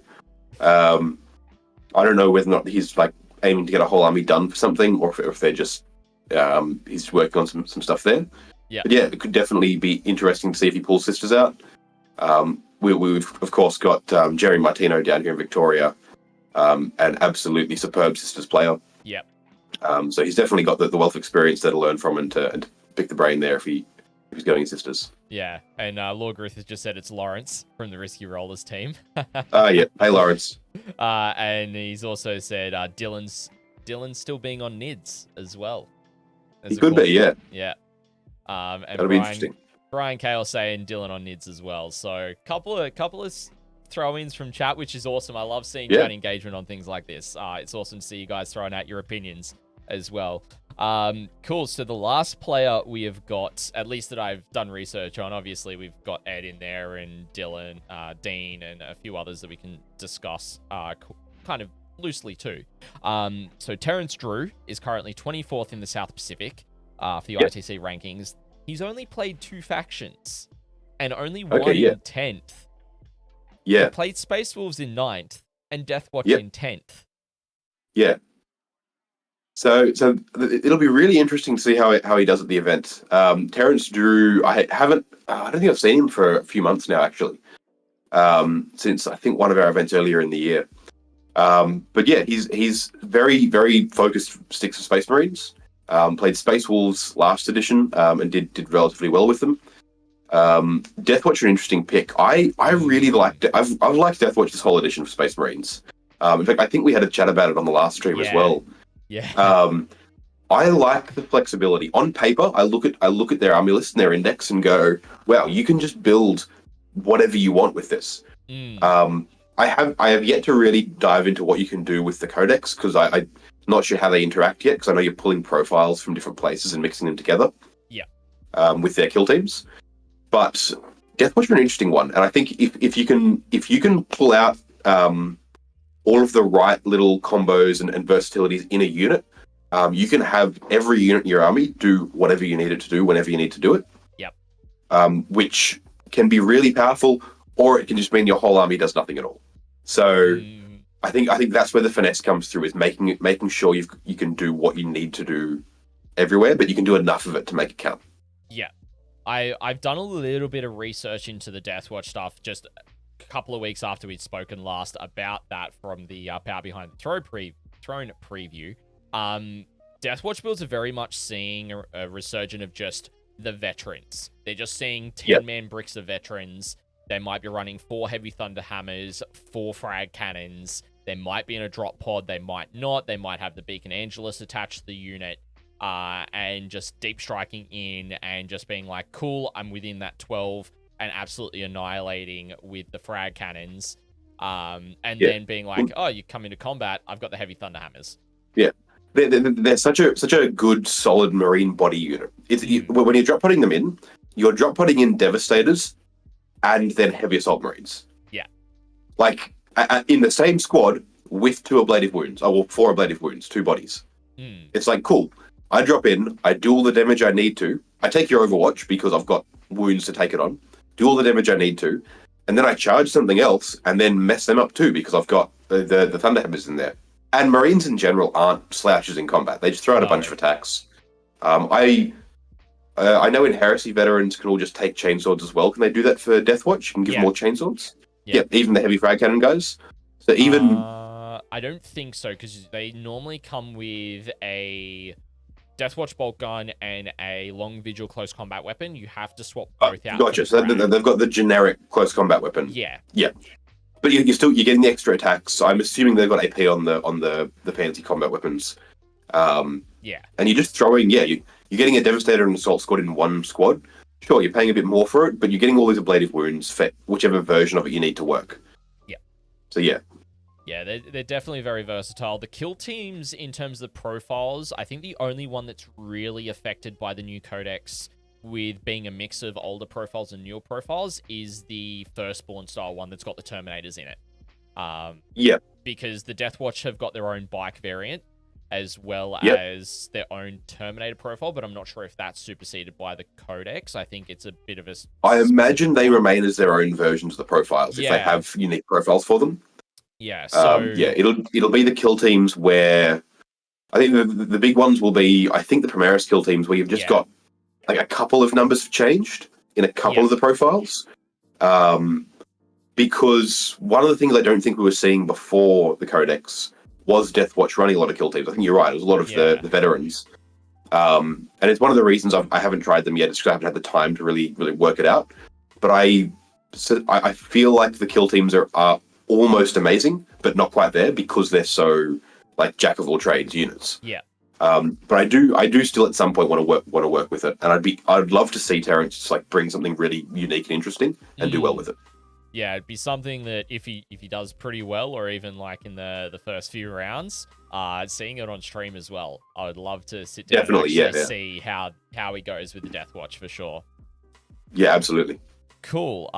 I don't know whether or not he's aiming to get a whole army done for something, or if they're just he's working on some stuff there. Yeah. But it could definitely be interesting to see if he pulls Sisters out. We've of course got Jerry Martino down here in Victoria, an absolutely superb Sisters player. Yeah. So he's definitely got the wealth of experience there to learn from and to pick the brain there if he's going in Sisters. Yeah, and Law Griffith just said it's Lawrence from the Risky Rollers team. Hey Lawrence. And he's also said Dylan's still being on NIDS as well. He could be, yeah. Yeah. And that'll be interesting. Brian Kale saying Dylan on NIDS as well. So couple of throw-ins from chat, which is awesome. I love seeing chat engagement on things like this. It's awesome to see you guys throwing out your opinions as well. Cool. So the last player we have got, at least that I've done research on, obviously we've got Ed in there and Dylan, Dean, and a few others that we can discuss kind of loosely too. So Terrence Drew is currently 24th in the South Pacific for the ITC rankings. He's only played 2 factions and only won in 10th. Yeah. Played Space Wolves in 9th and Deathwatch Yep. in 10th. Yeah. So it'll be really interesting to see how he does at the event. Terrence Drew, I don't think I've seen him for a few months now, actually. Since I think one of our events earlier in the year. But yeah, he's very, very focused, sticks to Space Marines. Played Space Wolves last edition, and did relatively well with them. Deathwatch are an interesting pick. I really liked it. I've liked Deathwatch this whole edition for Space Marines. In fact, I think we had a chat about it on the last stream as well. Yeah. I like the flexibility. On paper, I look at their army list and their index and go, wow, you can just build whatever you want with this. I have yet to really dive into what you can do with the codex, because I'm not sure how they interact yet, because I know you're pulling profiles from different places and mixing them together. Yeah. With their kill teams. But Deathwatch are an interesting one, and I think if you can pull out all of the right little combos and versatilities in a unit, you can have every unit in your army do whatever you need it to do whenever you need to do it. Yep. Which can be really powerful, or it can just mean your whole army does nothing at all. So I think that's where the finesse comes through, is making sure you can do what you need to do everywhere, but you can do enough of it to make it count. Yeah. I've done a little bit of research into the Deathwatch stuff just a couple of weeks after we'd spoken last about that from the Power Behind the Throne preview. Deathwatch builds are very much seeing a resurgence of just the veterans. They're just seeing 10-man bricks of veterans. They might be running 4 heavy thunder hammers, 4 frag cannons. They might be in a drop pod. They might not. They might have the Beacon Angelus attached to the unit. And just deep striking in and just being like, cool, I'm within that 12 and absolutely annihilating with the frag cannons. Then being like, oh, you come into combat, I've got the heavy thunder hammers. Yeah. They're such a good, solid Marine body unit. When you're drop podding them in, you're drop podding in Devastators and then Heavy Assault Marines. Yeah. Like, in the same squad with 2 ablative wounds, 4 ablative wounds, 2 bodies. It's like, cool. I drop in, I do all the damage I need to. I take your Overwatch because I've got wounds to take it on. Do all the damage I need to. And then I charge something else and then mess them up too, because I've got the Thunderhammers in there. And Marines in general aren't slouches in combat. They just throw out a bunch of attacks. I know in Heresy veterans can all just take chainswords as well. Can they do that for Deathwatch? You can give more chainswords? Yeah, even the heavy frag cannon guys. So even... I don't think so, because they normally come with a Deathwatch bolt gun and a long vigil close combat weapon. You have to swap both out. Gotcha. So they've got the generic close combat weapon. Yeah. But you're getting the extra attacks. So I'm assuming they've got AP on the fancy combat weapons. And you're just throwing. You're getting a Devastator and Assault Squad in one squad. Sure, you're paying a bit more for it, but you're getting all these ablative wounds for whichever version of it you need to work. Yeah. So yeah. Yeah, they're definitely very versatile. The kill teams, in terms of profiles, I think the only one that's really affected by the new codex, with being a mix of older profiles and newer profiles, is the Firstborn style one that's got the Terminators in it. Because the Deathwatch have got their own bike variant, as well as their own Terminator profile, but I'm not sure if that's superseded by the codex. I think it's a bit of a... I imagine they remain as their own versions of the profiles, if they have unique profiles for them. Yeah, so... it'll be the kill teams where... I think the big ones will be, I think, the Primaris kill teams, where you've just got like a couple of numbers have changed in a couple of the profiles. Because one of the things I don't think we were seeing before the codex was Deathwatch running a lot of kill teams. I think you're right. It was a lot of the veterans. And it's one of the reasons I haven't tried them yet. It's because I haven't had the time to really work it out. But I feel like the kill teams are almost amazing, but not quite there, because they're so like jack of all trades units. Yeah. But I do still at some point want to work with it, and I'd love to see Terrence just like bring something really unique and interesting and do well with it. Yeah, it'd be something that if he does pretty well, or even like in the first few rounds, seeing it on stream as well. I would love to sit down and see how he goes with the Deathwatch for sure. Yeah, absolutely. Cool.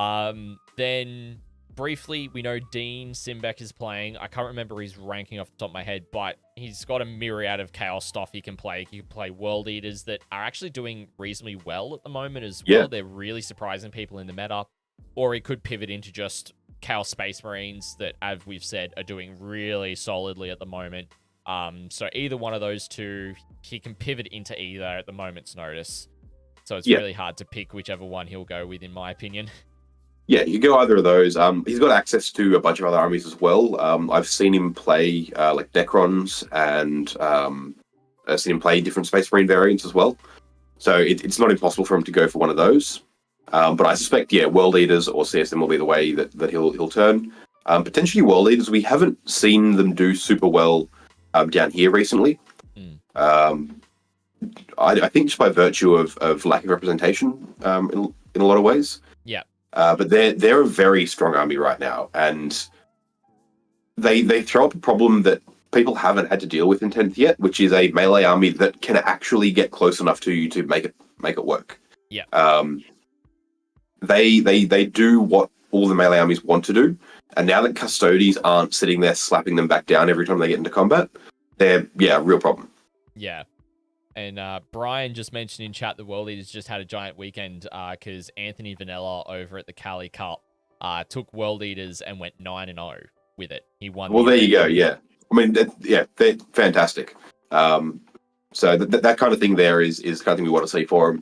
Then briefly, we know Dean Simbeck is playing. I can't remember his ranking off the top of my head, but he's got a myriad of chaos stuff he can play. He can play World Eaters that are actually doing reasonably well at the moment as well. They're really surprising people in the meta. Or he could pivot into just Chaos Space Marines that, as we've said, are doing really solidly at the moment. So either one of those two, he can pivot into either at the moment's notice. So it's really hard to pick whichever one he'll go with, in my opinion. Yeah, you go either of those. He's got access to a bunch of other armies as well. I've seen him play like Necrons, and I've seen him play different Space Marine variants as well. So it's not impossible for him to go for one of those. But I suspect, World Eaters or CSM will be the way that he'll turn. Potentially World Eaters, we haven't seen them do super well down here recently. I think just by virtue of lack of representation in a lot of ways. Yeah. But they're a very strong army right now, and they throw up a problem that people haven't had to deal with in 10th yet, which is a melee army that can actually get close enough to you to make it work. Yeah. They do what all the melee armies want to do, and now that Custodies aren't sitting there slapping them back down every time they get into combat, they're a real problem. Yeah. And Brian just mentioned in chat the World Eaters just had a giant weekend because Anthony Vanella over at the Cali Cup took World Eaters and went 9-0 with it. He won. Well, there you go. Yeah, I mean, they're fantastic. So that kind of thing there is the kind of thing we want to see for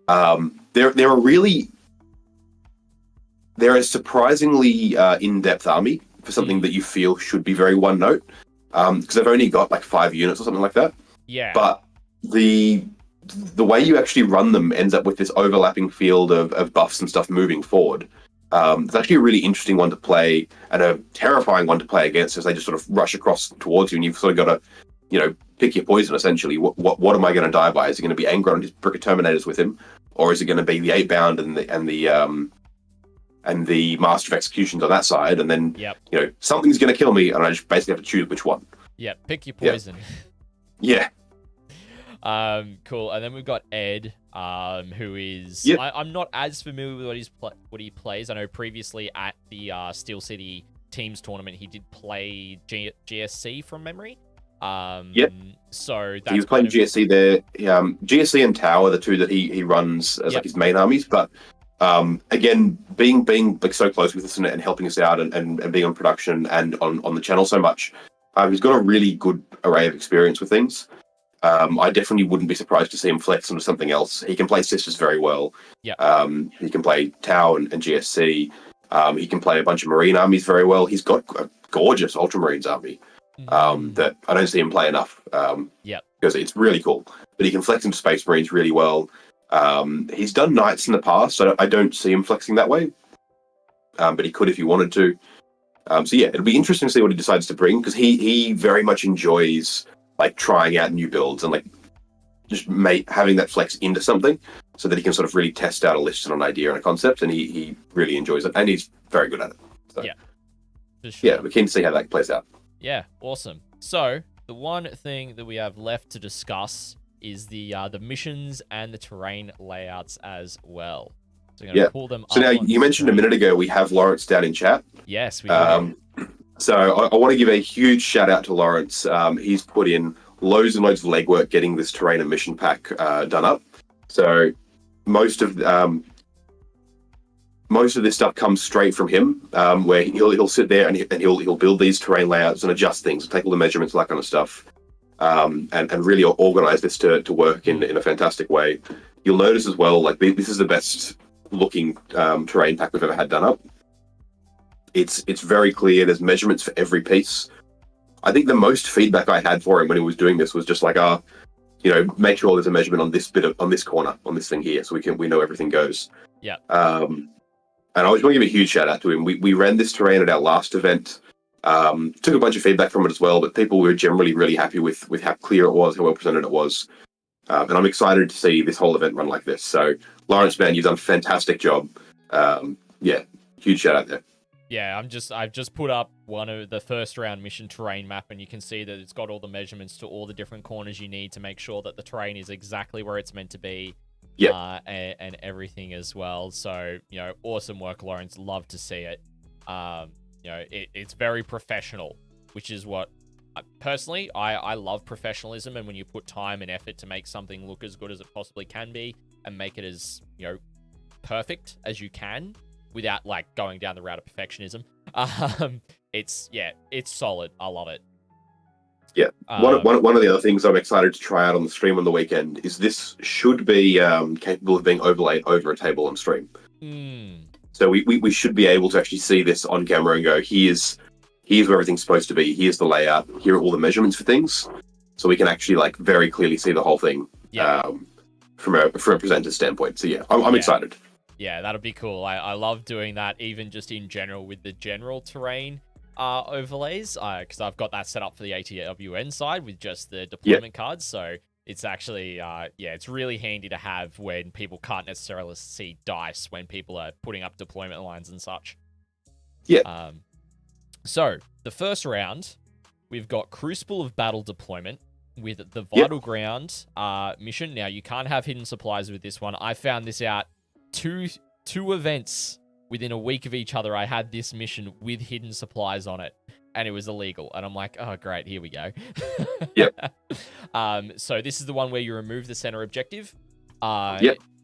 them. They're a surprisingly in-depth army for something that you feel should be very one note, because they've only got like 5 units or something like that. Yeah, but the way you actually run them ends up with this overlapping field of buffs and stuff moving forward. It's actually a really interesting one to play and a terrifying one to play against, as they just sort of rush across towards you, and you've sort of got to, pick your poison essentially. What am I going to die by? Is it going to be Angron and his Brick of Terminators with him, or is it going to be the 8-bound and the Master of Executions on that side? And then something's going to kill me, and I just basically have to choose which one. Yeah, pick your poison. Yeah. Cool. And then we've got Ed, who is I'm not as familiar with what he plays. I know previously at the Steel City Teams tournament he did play GSC from memory. So that's he was playing GSC there. GSC and Tau are the two that he runs as like his main armies. But again, being like so close with us and helping us out and being on production and on the channel so much, he's got a really good array of experience with things. I definitely wouldn't be surprised to see him flex into something else. He can play Sisters very well. Yeah. He can play Tau and GSC. He can play a bunch of Marine armies very well. He's got a gorgeous Ultramarines army that I don't see him play enough. Because it's really cool. But he can flex into Space Marines really well. He's done Knights in the past, so I don't see him flexing that way. But he could if he wanted to. So it'll be interesting to see what he decides to bring, because he very much enjoys like trying out new builds and like just having that flex into something so that he can sort of really test out a list and an idea and a concept, and he really enjoys it, and he's very good at it. So, for sure. We're keen to see how that plays out. Yeah, awesome. So the one thing that we have left to discuss is the missions and the terrain layouts as well. So I'm going to pull them up. So now you mentioned a minute ago we have Lawrence down in chat. Yes, we do. So I want to give a huge shout out to Lawrence. He's put in loads and loads of legwork getting this terrain and mission pack done up. So most of this stuff comes straight from him, where he'll sit there and he'll build these terrain layouts and adjust things, take all the measurements, that kind of stuff, and really organize this to work in a fantastic way. You'll notice as well, like this is the best looking terrain pack we've ever had done up. It's very clear. There's measurements for every piece. I think the most feedback I had for him when he was doing this was just like, make sure there's a measurement on this on this corner, on this thing here, so we know everything goes. Yeah. And I just want to give a huge shout out to him. We ran this terrain at our last event. Took a bunch of feedback from it as well, but people were generally really happy with how clear it was, how well presented it was. And I'm excited to see this whole event run like this. So, Lawrence, man, you've done a fantastic job. Huge shout out there. Yeah, I've just put up one of the first round mission terrain map, and you can see that it's got all the measurements to all the different corners you need to make sure that the terrain is exactly where it's meant to be. Yeah. And everything as well. So, awesome work, Lawrence. Love to see it. It's very professional, which is what personally I love professionalism, and when you put time and effort to make something look as good as it possibly can be and make it as, perfect as you can, without like going down the route of perfectionism. It's solid. I love it. Yeah. One of the other things I'm excited to try out on the stream on the weekend is this should be capable of being overlaid over a table on stream. So we should be able to actually see this on camera and go, here's where everything's supposed to be. Here's the layout. Here are all the measurements for things. So we can actually like very clearly see the whole thing from a presenter standpoint. So yeah, I'm excited. Yeah, that'll be cool. I love doing that, even just in general with the general terrain overlays, because I've got that set up for the ATWN side with just the deployment cards. So it's actually, it's really handy to have when people can't necessarily see dice when people are putting up deployment lines and such. Yeah. So the first round, we've got Crucible of Battle deployment with the Vital Ground mission. Now, you can't have hidden supplies with this one. I found this out two events within a week of each other. I had this mission with hidden supplies on it, and it was illegal. And I'm like, oh, great, here we go. Yep. So this is the one where you remove the center objective.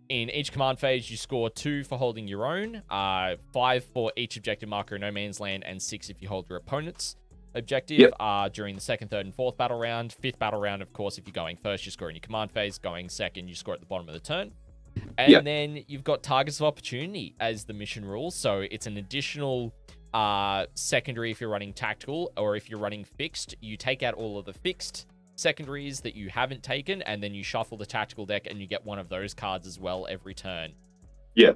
In each command phase, you score 2 for holding your own, 5 for each objective marker in No Man's Land, and 6 if you hold your opponent's objective during the 2nd, 3rd, and 4th battle round. 5th battle round, of course, if you're going first, you score in your command phase. Going second, you score at the bottom of the turn. And then you've got Targets of Opportunity as the mission rule. So it's an additional secondary if you're running tactical, or if you're running fixed, you take out all of the fixed secondaries that you haven't taken, and then you shuffle the tactical deck and you get one of those cards as well every turn. Yeah.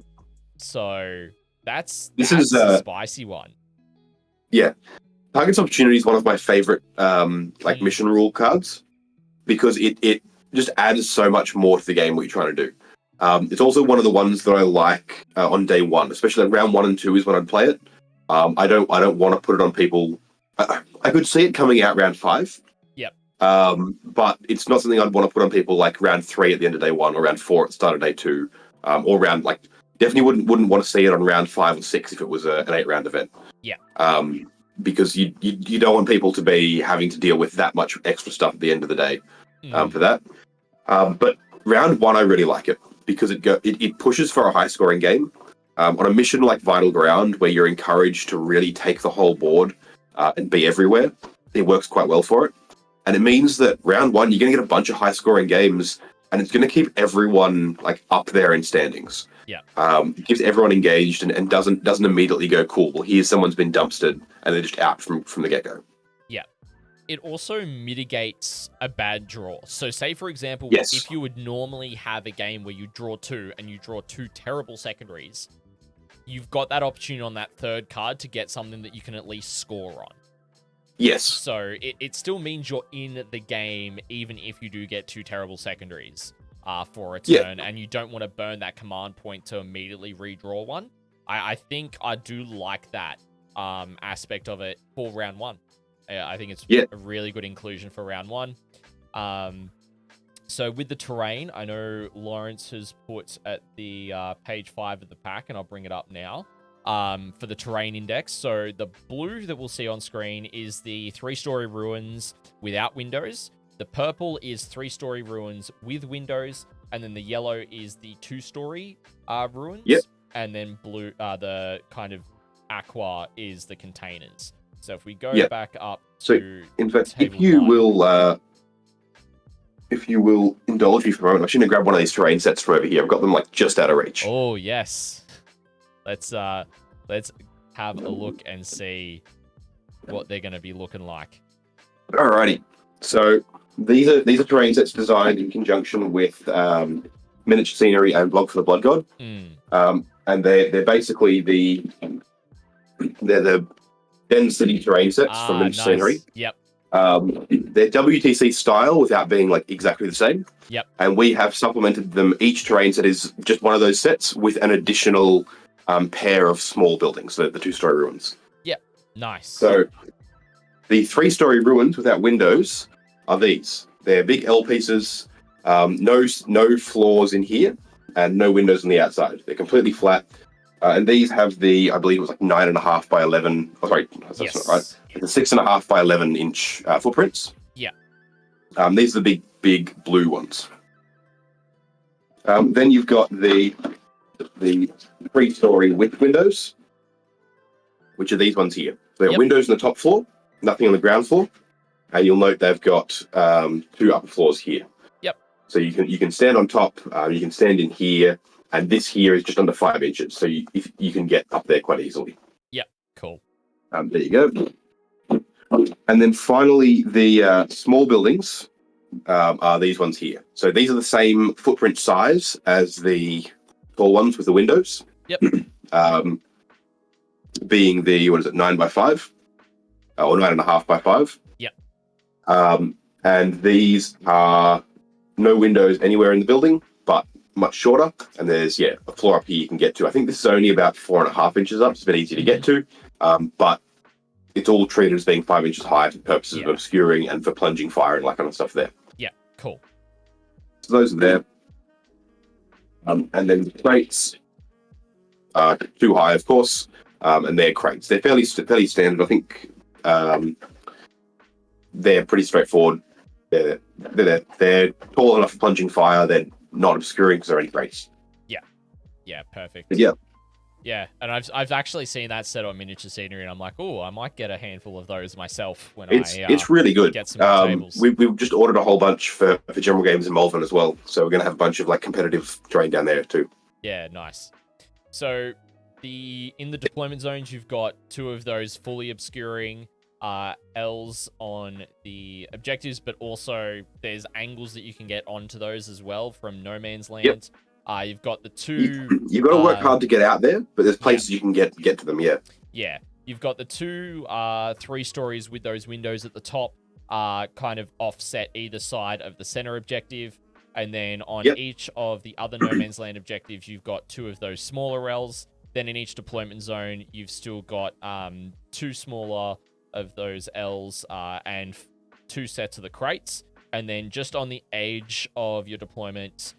So that's a spicy one. Yeah. Targets Opportunity is one of my favorite mission rule cards, because it just adds so much more to the game what you're trying to do. It's also one of the ones that I like on day one, especially like round 1 and 2 is when I'd play it. I don't want to put it on people. I could see it coming out round 5. Yep. But it's not something I'd want to put on people like round 3 at the end of day 1, or round 4 at the start of day 2, or round definitely wouldn't want to see it on round 5 or 6 if it was an 8-round event. Yeah. Because you don't want people to be having to deal with that much extra stuff at the end of the day for that. But round 1, I really like it, because it pushes for a high scoring game. On a mission like Vital Ground, where you're encouraged to really take the whole board and be everywhere, it works quite well for it. And it means that round 1, you're going to get a bunch of high scoring games, and it's going to keep everyone up there in standings. Yeah. It keeps everyone engaged and doesn't immediately go, cool, well, here's someone's been dumpstered, and they're just out from the get-go. Yeah. It also mitigates a bad draw. So say, for example, if you would normally have a game where you draw 2 and you draw 2 terrible secondaries, you've got that opportunity on that 3rd card to get something that you can at least score on. Yes. So it still means you're in the game, even if you do get 2 terrible secondaries for a turn, and you don't want to burn that command point to immediately redraw one. I think I do like that aspect of it for round 1. I think it's a really good inclusion for round 1. So with the terrain, I know Lawrence has put at the page 5 of the pack, and I'll bring it up now. For the terrain index. So the blue that we'll see on screen is the 3-story ruins without windows. The purple is 3-story ruins with windows, and then the yellow is the 2-story ruins. Yep. And then blue, the kind of aqua is the containers. So if we go back up to in fact, if you will indulge me for a moment, I shouldn't grab one of these terrain sets from over here. I've got them just out of reach. Oh yes. Let's have a look and see what they're going to be looking like. Alrighty. So these are terrain sets designed in conjunction with miniature scenery and Blog for the Blood God. And they're basically the density terrain sets from miniature scenery. Yep. They're WTC style without being exactly the same. Yep. And we have supplemented them. Each terrain set is just one of those sets with an additional pair of small buildings, the 2-story ruins. Yep. Nice. So the 3-story ruins without windows are these. They're big L pieces, no floors in here, and no windows on the outside. They're completely flat. And these have I believe it was 9.5 by 11. Oh, sorry, that's not right. The 6.5 by 11 inch footprints. Yeah. These are the big blue ones. Then you've got the 3-story with windows. which are these ones here. There are Yep. windows on the top floor, nothing on the ground floor, and you'll note they've got 2 upper floors here. Yep. So you can stand on top, you can stand in here, and this here is just under 5 inches, so you can get up there quite easily. Yep. Cool. There you go. And then finally, the small buildings are these ones here. So these are the same footprint size as the tall ones with the windows. Yep. Being the 9 by 5 or 9.5 by 5. Yep. And these are no windows anywhere in the building, but much shorter. And there's a floor up here you can get to. I think this is only about 4.5 inches up. It's a bit easy to get to, but it's all treated as being 5 inches high for purposes of obscuring and for plunging fire and that kind of stuff there. Yeah, cool. So those are there. And then the crates are too high, of course, and they're crates. They're fairly standard. I think they're pretty straightforward. They're tall enough for plunging fire. They're not obscuring because they're only crates. Yeah, perfect. But yeah. Yeah, and I've actually seen that set on miniature scenery, and I'm like, oh, I might get a handful of those myself when it's really good. Get some tables. We've just ordered a whole bunch for General Games in Malvern as well, so we're going to have a bunch of like competitive terrain down there too. Yeah, nice. So in the deployment zones, you've got 2 of those fully obscuring L's on the objectives, but also there's angles that you can get onto those as well from no man's land. Yep. You've got the 2. You've got to work hard to get out there, but there's places you can get to them. Yeah. Yeah. You've got the 2 3 stories with those windows at the top, kind of offset either side of the center objective, and then on each of the other no man's land objectives, you've got 2 of those smaller L's. Then in each deployment zone, you've still got 2 smaller of those L's and 2 sets of the crates. And then just on the edge of your deployment,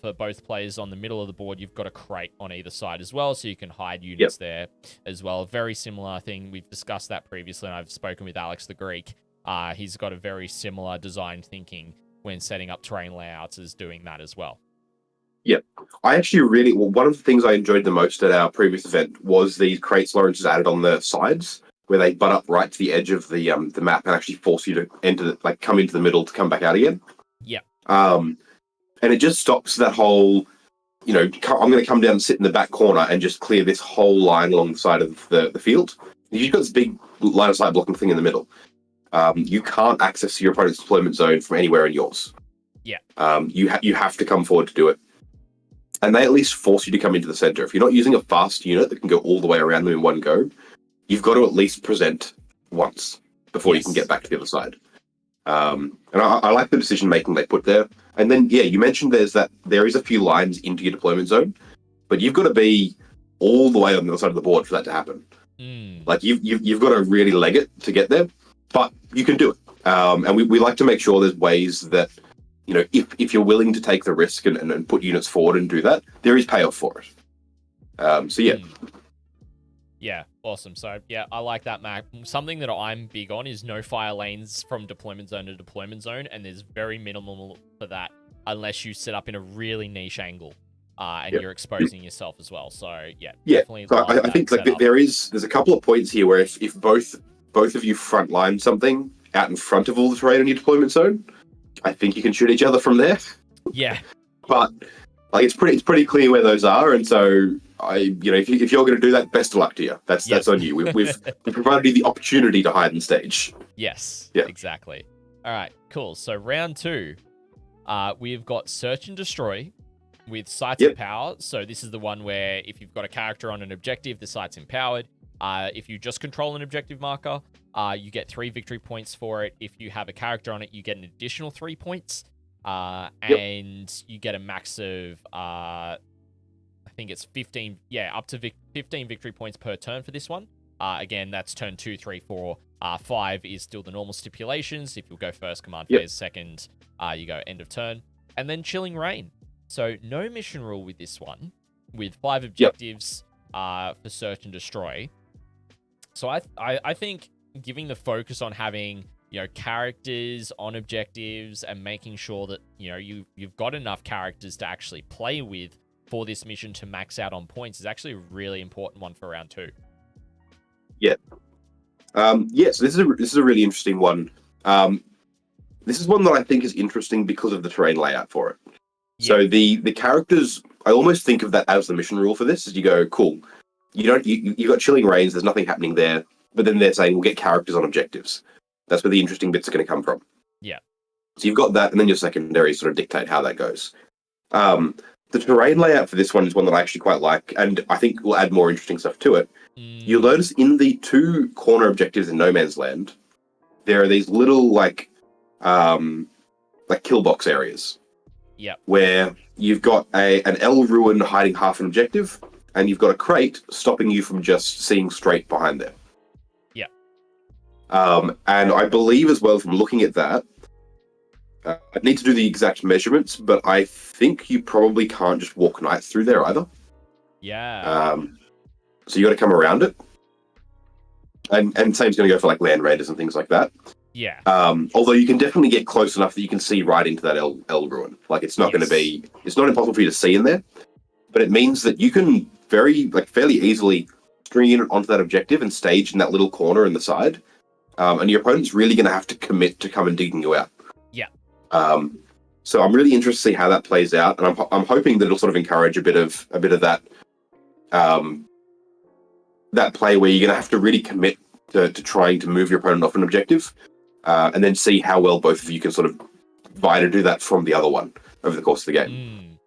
for both players on the middle of the board, you've got a crate on either side as well, so you can hide units there as well. Very similar thing. We've discussed that previously, and I've spoken with Alex the Greek. He's got a very similar design thinking when setting up terrain layouts as doing that as well. Yeah, I actually one of the things I enjoyed the most at our previous event was these crates Lawrence has added on the sides, where they butt up right to the edge of the map and actually force you to come into the middle to come back out again. Yeah. And it just stops that whole, I'm going to come down and sit in the back corner and just clear this whole line along the side of the field. You've got this big line of sight blocking thing in the middle. You can't access your opponent's deployment zone from anywhere in yours. Yeah. You have to come forward to do it. And they at least force you to come into the center. If you're not using a fast unit that can go all the way around them in one go, you've got to at least present once before you can get back to the other side. And I like the decision making they put there. And then, you mentioned there is a few lines into your deployment zone, but you've got to be all the way on the other side of the board for that to happen. Like you've got to really leg it to get there, but you can do it. And we like to make sure there's ways that, if you're willing to take the risk and put units forward and do that, there is payoff for it. Yeah, awesome. So, I like that, Mac. Something that I'm big on is no fire lanes from deployment zone to deployment zone, and there's very minimal for that unless you set up in a really niche angle and you're exposing yourself as well. So, definitely. So I think there's a couple of points here where if both of you front line something out in front of all the terrain in your deployment zone, I think you can shoot each other from there. Yeah. But it's pretty clear where those are, and so if you're going to do that, best of luck to you. That's on you. We've provided you the opportunity to hide on stage. Yes. Yeah. Exactly. All right. Cool. So round 2, we've got Search and Destroy with Sights and Power. So this is the one where if you've got a character on an objective, the site's empowered. If you just control an objective marker, you get 3 victory points for it. If you have a character on it, you get an additional 3 points. And you get a max of, I think it's 15, up to 15 victory points per turn for this one. Again, that's turn 2, 3, 4. 5 is still the normal stipulations. If you go first, command phase second, you go end of turn. And then Chilling Rain. So no mission rule with this one, with 5 objectives for Search and Destroy. So I think giving the focus on having characters on objectives and making sure that you've got enough characters to actually play with for this mission to max out on points is actually a really important one for round 2. So this is a really interesting one. This is one that I think is interesting because of the terrain layout for it. Yeah. So the characters, I almost think of that as the mission rule for this. Is you go, cool, you got chilling reigns. There's nothing happening there, but then they're saying we'll get characters on objectives. That's where the interesting bits are going to come from. Yeah. So you've got that, and then your secondary sort of dictate how that goes. The terrain layout for this one is one that I actually quite like, and I think will add more interesting stuff to it. You'll notice in the 2 corner objectives in No Man's Land, there are these little like kill box areas. Yeah. Where you've got an L ruin hiding half an objective, and you've got a crate stopping you from just seeing straight behind there. Yeah. And I believe as well from looking at that, I need to do the exact measurements, but I think you probably can't just walk knights through there either. Yeah. So you got to come around it. And same's going to go for like land raiders and things like that. Yeah. Although you can definitely get close enough that you can see right into that L ruin. Like it's not going to be, it's not impossible for you to see in there, but it means that you can fairly easily string it onto that objective and stage in that little corner in the side. And your opponent's really going to have to commit to come and digging you out. Yeah. So I'm really interested to see how that plays out, and I'm hoping that it'll sort of encourage a bit of that that play where you're going to have to really commit to trying to move your opponent off an objective, and then see how well both of you can sort of vie to do that from the other one over the course of the game.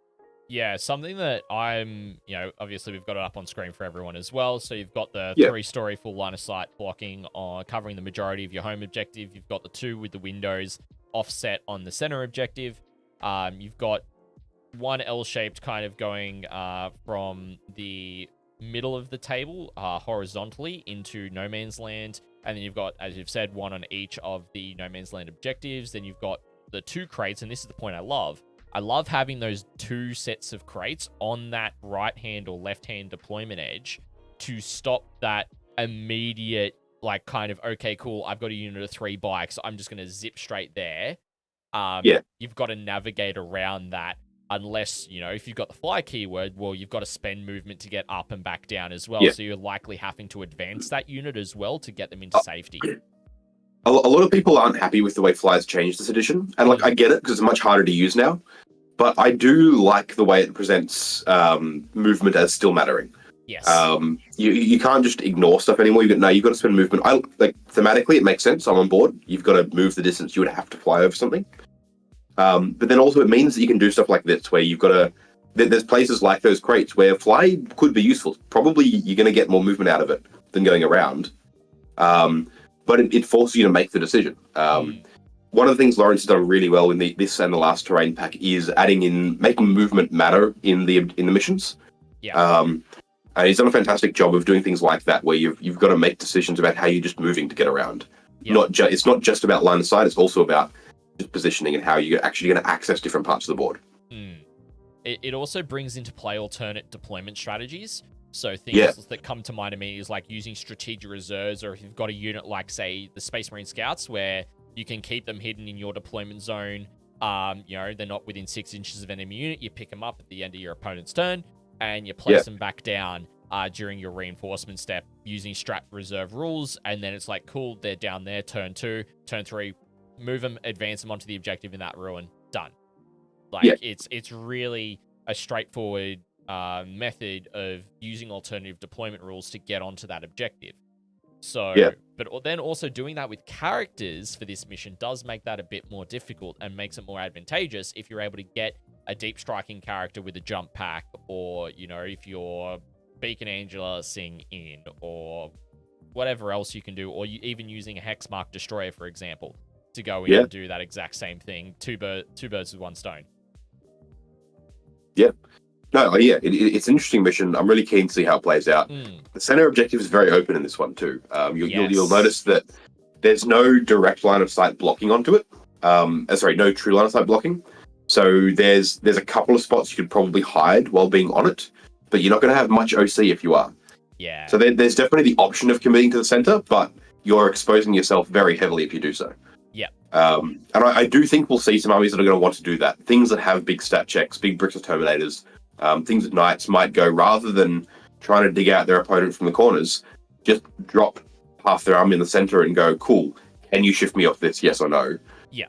Yeah, something that I'm, obviously we've got it up on screen for everyone as well. So you've got the 3-story full line of sight blocking covering the majority of your home objective. You've got the 2 with the windows offset on the center objective. You've got 1 L-shaped kind of going from the middle of the table horizontally into No Man's Land. And then you've got, as you've said, 1 on each of the No Man's Land objectives. Then you've got the 2 crates, and this is the point I love. I love having those 2 sets of crates on that right-hand or left-hand deployment edge to stop that immediate, like, kind of, okay, cool, I've got a unit of 3 bikes, I'm just going to zip straight there. You've got to navigate around that unless, if you've got the fly keyword, well, you've got to spend movement to get up and back down as well. So you're likely having to advance that unit as well to get them into safety. A lot of people aren't happy with the way flyers changed this edition, and I get it because it's much harder to use now. But I do like the way it presents movement as still mattering. Yes. You can't just ignore stuff anymore. You've got to spend movement. Thematically, it makes sense. I'm on board. You've got to move the distance you would have to fly over something. But then also it means that you can do stuff like this, where you've got to. There's places like those crates where fly could be useful. Probably you're going to get more movement out of it than going around. But it forces you to make the decision. One of the things Lawrence has done really well in this and the last terrain pack is making movement matter in the missions. Yeah. And he's done a fantastic job of doing things like that, where you've got to make decisions about how you're just moving to get around. Yeah. It's not just about line of sight; it's also about just positioning and how you're actually going to access different parts of the board. It also brings into play alternate deployment strategies. So things that come to mind immediately is like using strategic reserves, or if you've got a unit like, say, the Space Marine Scouts, where you can keep them hidden in your deployment zone. They're not within 6 inches of an enemy unit. You pick them up at the end of your opponent's turn, and you place them back down during your reinforcement step using strat reserve rules. And then it's like, cool, they're down there. Turn 2, turn 3, move them, advance them onto the objective in that ruin. Done. It's really a straightforward method of using alternative deployment rules to get onto that objective. But then also doing that with characters for this mission does make that a bit more difficult and makes it more advantageous if you're able to get a deep striking character with a jump pack, or, if you're Beacon Angela Sing in, or whatever else you can do, or even using a Hexmark Destroyer, for example, to go in and do that exact same thing. Two birds with one stone. Yeah. No, it's an interesting mission. I'm really keen to see how it plays out. The center objective is very open in this one too. You'll notice that there's no direct line of sight blocking onto it. No true line of sight blocking. So there's a couple of spots you could probably hide while being on it, but you're not going to have much OC if you are. Yeah. So there's definitely the option of committing to the center, but you're exposing yourself very heavily if you do so. Yeah. And I do think we'll see some armies that are going to want to do that. Things that have big stat checks, big bricks of Terminators. Things that knights might go, rather than trying to dig out their opponent from the corners, just drop half their army in the center and go, cool, can you shift me off this, yes or no? Yeah.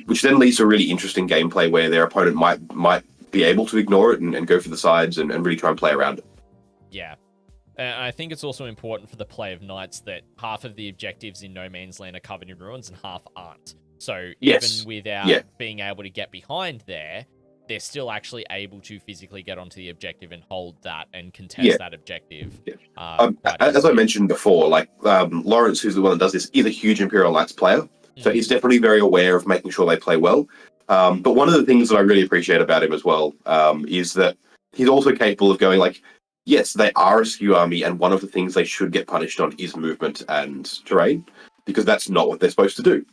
Which then leads to a really interesting gameplay where their opponent might be able to ignore it and go for the sides and really try and play around it. Yeah. And I think it's also important for the play of knights that half of the objectives in No Man's Land are covered in ruins and half aren't. So Yes. even without being able to get behind there, they're still actually able to physically get onto the objective and hold that and contest that objective. Yeah. As I mentioned before, like Lawrence, who's the one that does this, is a huge Imperial Knights player. So he's definitely very aware of making sure they play well. But one of the things that I really appreciate about him as well is that he's also capable of going like, yes, they are a skew army, and one of the things they should get punished on is movement and terrain, because that's not what they're supposed to do.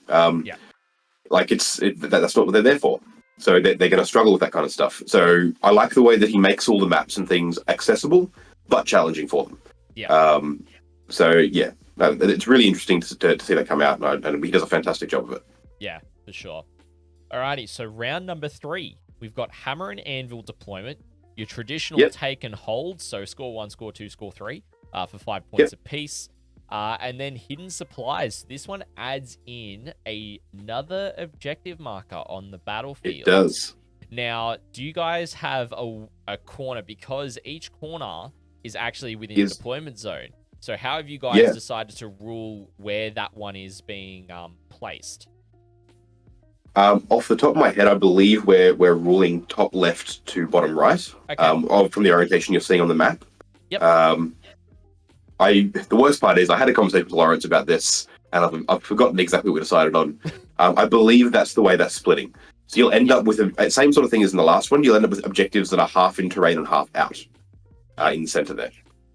Like that's not what they're there for. So they're going to struggle with that kind of stuff. So I like the way that he makes all the maps and things accessible, but challenging for them. It's really interesting to see that come out, and he does a fantastic job of it. Yeah, for sure. Alrighty, so round number 3, we've got Hammer and Anvil deployment. Your traditional take and hold, so score 1, score 2, score 3, for 5 points apiece. And then hidden supplies. This one adds in another objective marker on the battlefield. It does. Now, do you guys have a corner? Because each corner is actually within a deployment zone. So how have you guys decided to rule where that one is being placed? Off the top of my head, I believe we're ruling top left to bottom right from the orientation you're seeing on the map. Yep. The worst part is I had a conversation with Lawrence about this, and I've forgotten exactly what we decided on. I believe that's the way that's splitting. So you'll end up with the same sort of thing as in the last one. You'll end up with objectives that are half in terrain and half out in the center there.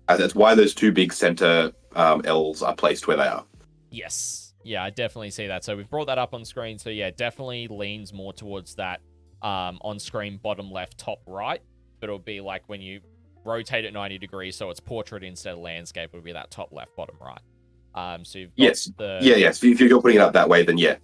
That's why those two big center L's are placed where they are. Yes. Yeah, I definitely see that. So we've brought that up on screen. So yeah, definitely leans more towards that on screen bottom left, top right. But it'll be like when you rotate it 90 degrees, so it's portrait instead of landscape, it'll be that top left, bottom right. So you've got If you're putting it up that way, then yeah.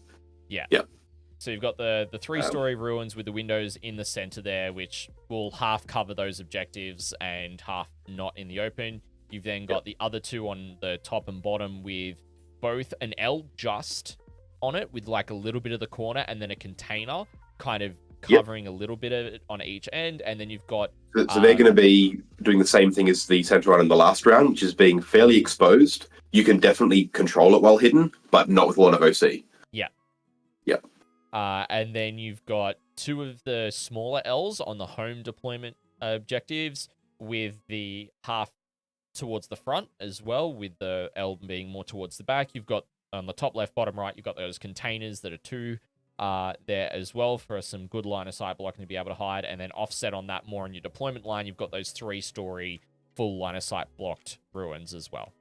So you've got the 3-story ruins with the windows in the center there, which will half cover those objectives and half not in the open. You've then got the other two on the top and bottom with both an L just on it with like a little bit of the corner and then a container kind of covering a little bit of it on each end. And then you've got... So they're going to be doing the same thing as the center one in the last round, which is being fairly exposed. You can definitely control it while hidden, but not with a lot of OC. And then you've got 2 of the smaller L's on the home deployment objectives with the half towards the front as well, with the L being more towards the back. You've got on the top left, bottom right, you've got those containers that are 2 there as well for some good line of sight blocking to be able to hide. And then offset on that more on your deployment line, you've got those 3-story full line of sight blocked ruins as well.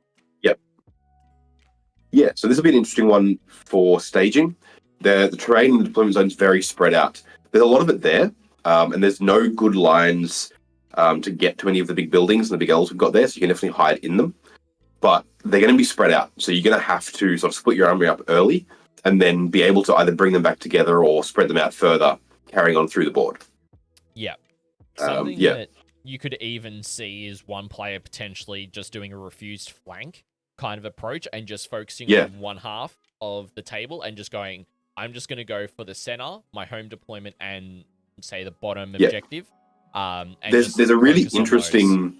Yeah, so this will be an interesting one for staging. The terrain in the deployment zone is very spread out. There's a lot of it there, and there's no good lines to get to any of the big buildings and the big L's we've got there, so you can definitely hide in them. But they're going to be spread out, so you're going to have to sort of split your army up early and then be able to either bring them back together or spread them out further, carrying on through the board. Something that you could even see is one player potentially just doing a refused flank kind of approach and just focusing on one half of the table and just going, I'm just going to go for the center, my home deployment, and say the bottom objective. There's a really interesting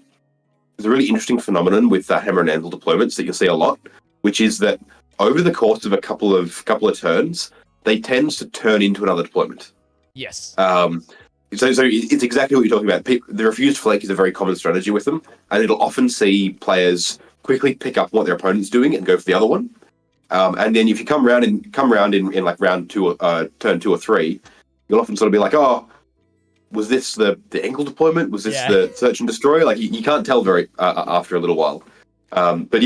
phenomenon with Hammer and Anvil deployments that you'll see a lot, which is that over the course of a couple of turns, they tend to turn into another deployment. Yes. So it's exactly what you're talking about. The refused flank is a very common strategy with them, and it'll often see players quickly pick up what their opponent's doing and go for the other one. And then if you come round in like round 2 or turn 2 or 3, you'll often sort of be like, oh, was this the Angle deployment? Was this the search and destroy? Like you can't tell very after a little while. But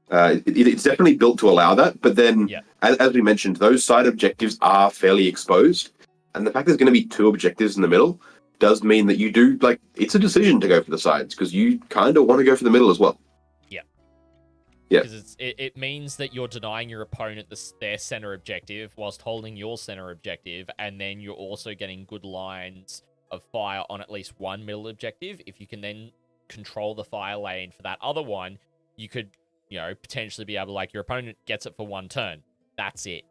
it's definitely built to allow that. But then, as we mentioned, those side objectives are fairly exposed, and the fact there's going to be 2 objectives in the middle does mean that you do it's a decision to go for the sides because you kind of want to go for the middle as well. Because it means that you're denying your opponent their center objective whilst holding your center objective, and then you're also getting good lines of fire on at least one middle objective. If you can then control the fire lane for that other one, you could, potentially be able to, like, your opponent gets it for one turn. That's it.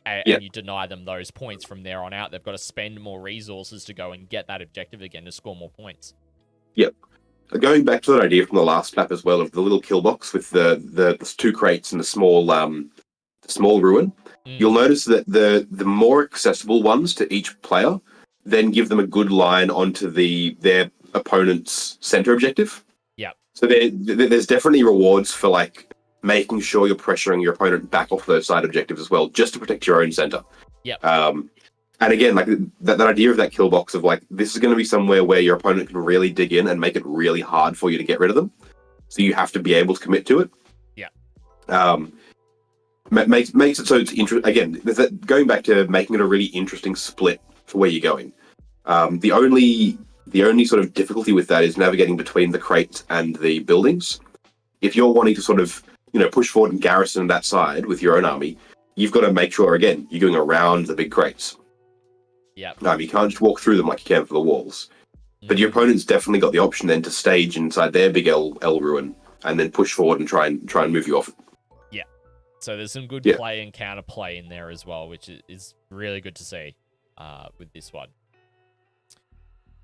And you deny them those points from there on out. They've got to spend more resources to go and get that objective again to score more points. Yep. Going back to that idea from the last map as well of the little kill box with the 2 crates and the small ruin, you'll notice that the more accessible ones to each player then give them a good line onto their opponent's center objective. Yeah. So there's definitely rewards for like making sure you're pressuring your opponent back off those side objectives as well, just to protect your own center. Yeah. And again, like that idea of that kill box of like, this is going to be somewhere where your opponent can really dig in and make it really hard for you to get rid of them. So you have to be able to commit to it. Yeah. Makes it so it's interesting. Again, going back to making it a really interesting split for where you're going. The only sort of difficulty with that is navigating between the crates and the buildings. If you're wanting to sort of, push forward and garrison that side with your own army, you've got to make sure, again, you're going around the big crates. Yeah. You can't just walk through them like you can for the walls. But your opponent's definitely got the option then to stage inside their big L ruin and then push forward and try and move you off. Yeah. So there's some good play and counterplay in there as well, which is really good to see with this one.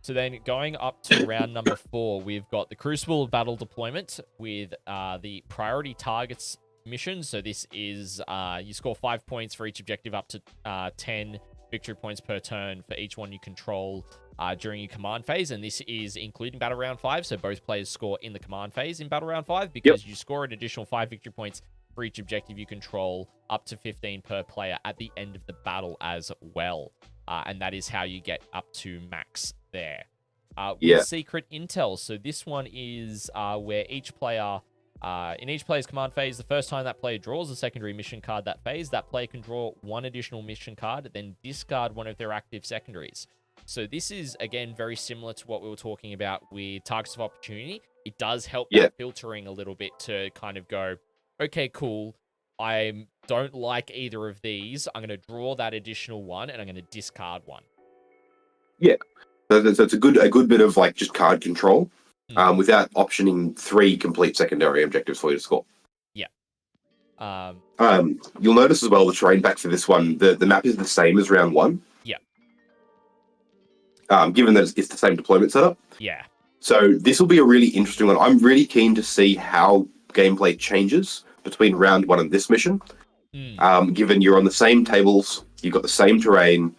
So then going up to round number 4, we've got the Crucible Battle Deployment with the Priority Targets mission. So this is you score 5 points for each objective, up to 10 victory points per turn for each one you control during your command phase. And this is including Battle Round 5. So both players score in the command phase in Battle Round 5 because you score an additional 5 victory points for each objective you control, up to 15 per player at the end of the battle as well. And that is how you get up to max there. With Secret Intel. So this one is where each player, in each player's command phase, the first time that player draws a secondary mission card that phase, that player can draw 1 additional mission card, then discard one of their active secondaries. So this is, again, very similar to what we were talking about with Targets of Opportunity. It does help that filtering a little bit to kind of go, okay, cool, I don't like either of these. I'm going to draw that additional one, and I'm going to discard one. Yeah. So it's a good bit of like just card control without optioning 3 complete secondary objectives for you to score. Yeah. You'll notice as well the terrain pack for this one, the map is the same as round 1. Yeah. Given that it's the same deployment setup. Yeah. So this will be a really interesting one. I'm really keen to see how gameplay changes between round 1 and this mission. Given you're on the same tables, you've got the same terrain,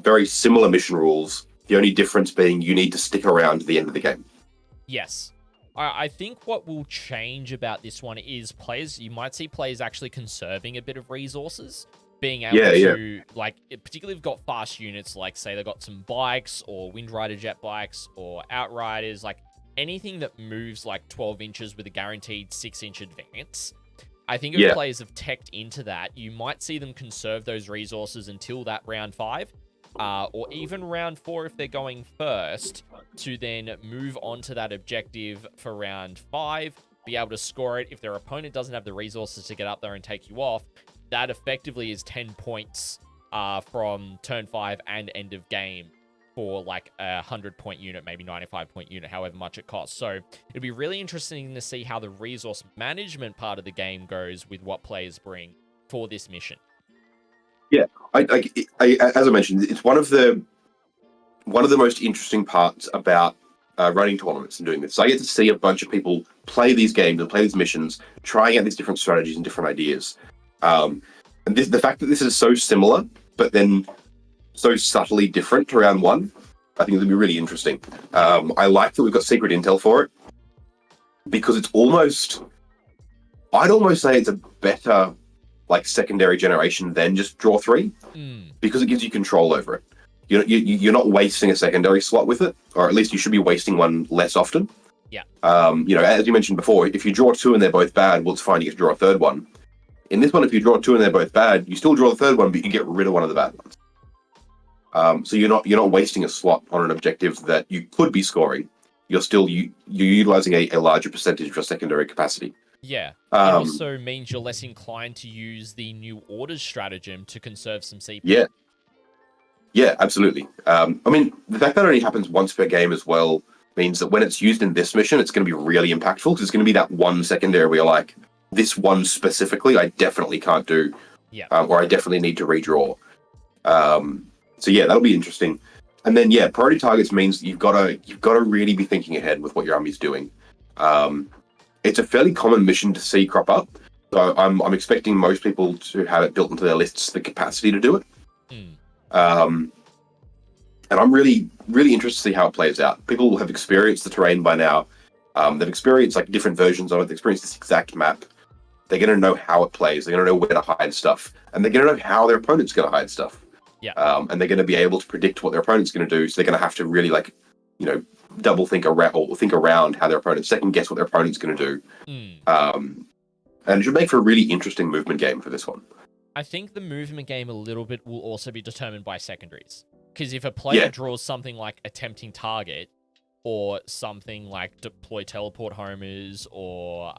very similar mission rules. The only difference being you need to stick around to the end of the game. Yes. I think what will change about this one is players, you might see players actually conserving a bit of resources. Being able to, like, particularly if you've got fast units, like, say they've got some bikes or Wind Rider jet bikes or Outriders, like, anything that moves, like, 12 inches with a guaranteed 6-inch advance. I think if players have teched into that, you might see them conserve those resources until that round 5, or even round 4 if they're going first, to then move on to that objective for round 5, be able to score it. If their opponent doesn't have the resources to get up there and take you off, that effectively is 10 points from turn 5 and end of game for like a 100-point unit, maybe 95-point unit, however much it costs. So it'll be really interesting to see how the resource management part of the game goes with what players bring for this mission. Yeah, I as I mentioned, it's one of the most interesting parts about running tournaments and doing this. So I get to see a bunch of people play these games and play these missions, trying out these different strategies and different ideas. And the fact that this is so similar, but then so subtly different to round 1, I think it'll be really interesting. I like that we've got secret intel for it, because it's I'd almost say it's a better like secondary generation than just draw 3, because it gives you control over it. You're not wasting a secondary slot with it, or at least you should be wasting one less often. Yeah. As you mentioned before, if you draw 2 and they're both bad, well, it's fine, you get to draw a third one. In this one, if you draw 2 and they're both bad, you still draw the third one, but you can get rid of one of the bad ones. So you're not wasting a slot on an objective that you could be scoring. You're utilizing a larger percentage of your secondary capacity. Yeah. It also means you're less inclined to use the new orders stratagem to conserve some CP. Yeah, absolutely. The fact that it only happens once per game as well means that when it's used in this mission, it's going to be really impactful, because it's going to be that one secondary where you're like, this one specifically, I definitely can't do, or I definitely need to redraw. So yeah, that'll be interesting. And then priority targets means you've got to really be thinking ahead with what your army's doing. It's a fairly common mission to see crop up, so I'm expecting most people to have it built into their lists, the capacity to do it. And I'm really, really interested to see how it plays out. People have experienced the terrain by now. They've experienced like different versions of it. They've experienced this exact map. They're going to know how it plays. They're going to know where to hide stuff, and they're going to know how their opponent's going to hide stuff. And they're going to be able to predict what their opponent's going to do. So they're going to have to really double think around, or think around how their opponent, second guess what their opponent's going to do. And it should make for a really interesting movement game for this one. I think the movement game a little bit will also be determined by secondaries. Because if a player draws something like a tempting target, or something like deploy teleport homers, or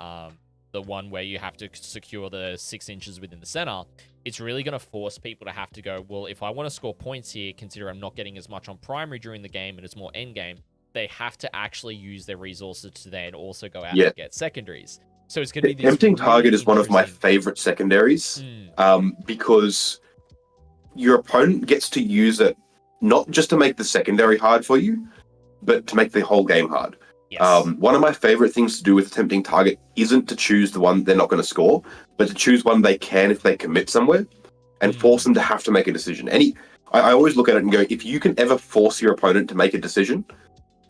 the one where you have to secure the 6 inches within the center, it's really going to force people to have to go, well, if I want to score points here, consider I'm not getting as much on primary during the game and it's more end game, they have to actually use their resources to then also go out and get secondaries. So it's going to be this tempting really target is one of my favorite secondaries, because your opponent gets to use it not just to make the secondary hard for you, but to make the whole game hard. One of my favorite things to do with a tempting target isn't to choose the one they're not going to score, but to choose one they can if they commit somewhere, and force them to have to make a decision. I always look at it and go, if you can ever force your opponent to make a decision,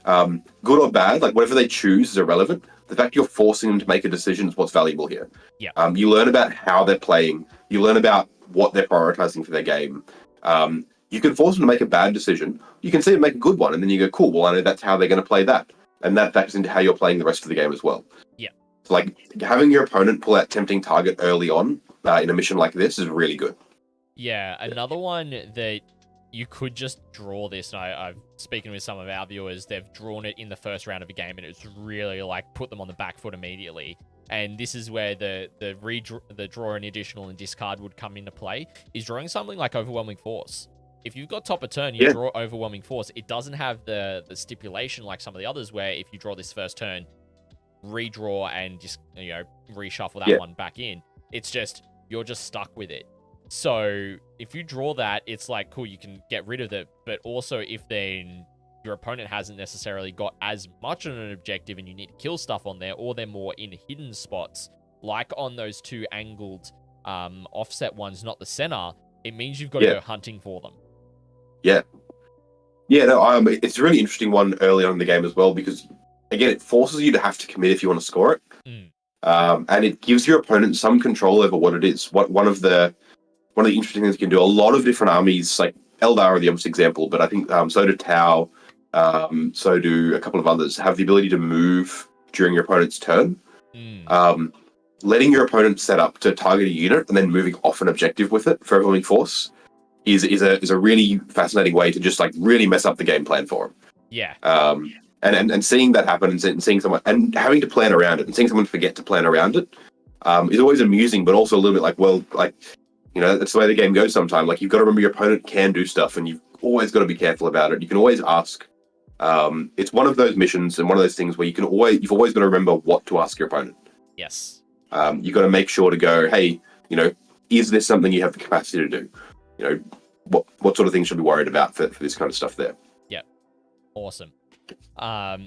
good or bad, like whatever they choose is irrelevant. The fact you're forcing them to make a decision is what's valuable here. You learn about how they're playing. You learn about what they're prioritizing for their game. You can force them to make a bad decision. You can see them make a good one, and then you go, cool, well, I know that's how they're going to play that. And that factors into how you're playing the rest of the game as well. So, like, having your opponent pull out tempting target early on in a mission like this is really good. Another one that you could just draw this, and I've speaking with some of our viewers, they've drawn it in the first round of a game, and it's really, like, put them on the back foot immediately. And this is where the draw an additional and discard would come into play, is drawing something like Overwhelming Force. If you've got top of turn, you draw Overwhelming Force. It doesn't have the stipulation like some of the others where if you draw this first turn, redraw and just, reshuffle that one back in. It's just, you're just stuck with it. So if you draw that, it's like, cool, you can get rid of it. But also if then your opponent hasn't necessarily got as much of an objective and you need to kill stuff on there, or they're more in hidden spots, like on those 2 angled offset ones, not the center, it means you've got to go hunting for them. It's a really interesting one early on in the game as well, because again, it forces you to have to commit if you want to score it, and it gives your opponent some control over what it is. One of the interesting things you can do. A lot of different armies, like Eldar are the obvious example, but I think so do Tau, so do a couple of others, have the ability to move during your opponent's turn. Letting your opponent set up to target a unit and then moving off an objective with it for Overwhelming Force is a really fascinating way to just like really mess up the game plan for them. And seeing that happen and seeing someone and having to plan around it and seeing someone forget to plan around it is always amusing, but also a little bit like, well, like, that's the way the game goes sometimes. Like, you've got to remember your opponent can do stuff, and you've always got to be careful about it. You can always ask. It's one of those missions and one of those things where you've always got to remember what to ask your opponent. You've got to make sure to go, hey, is this something you have the capacity to do? What sort of things should we be worried about for this kind of stuff there? Awesome.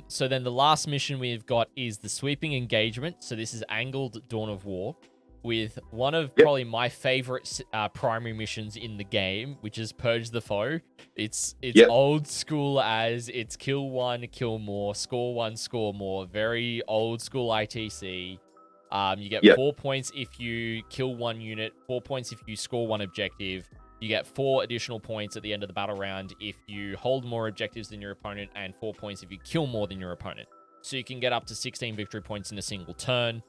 So then the last mission we've got is the Sweeping Engagement. So this is Angled Dawn of War, with one of probably my favorite primary missions in the game, which is Purge the Foe. It's old school as it's kill 1, kill more, score 1, score more. Very old school ITC. You get 4 points if you kill 1 unit, 4 points if you score 1 objective. You get 4 additional points at the end of the battle round if you hold more objectives than your opponent, and 4 points if you kill more than your opponent. So you can get up to 16 victory points in a single turn,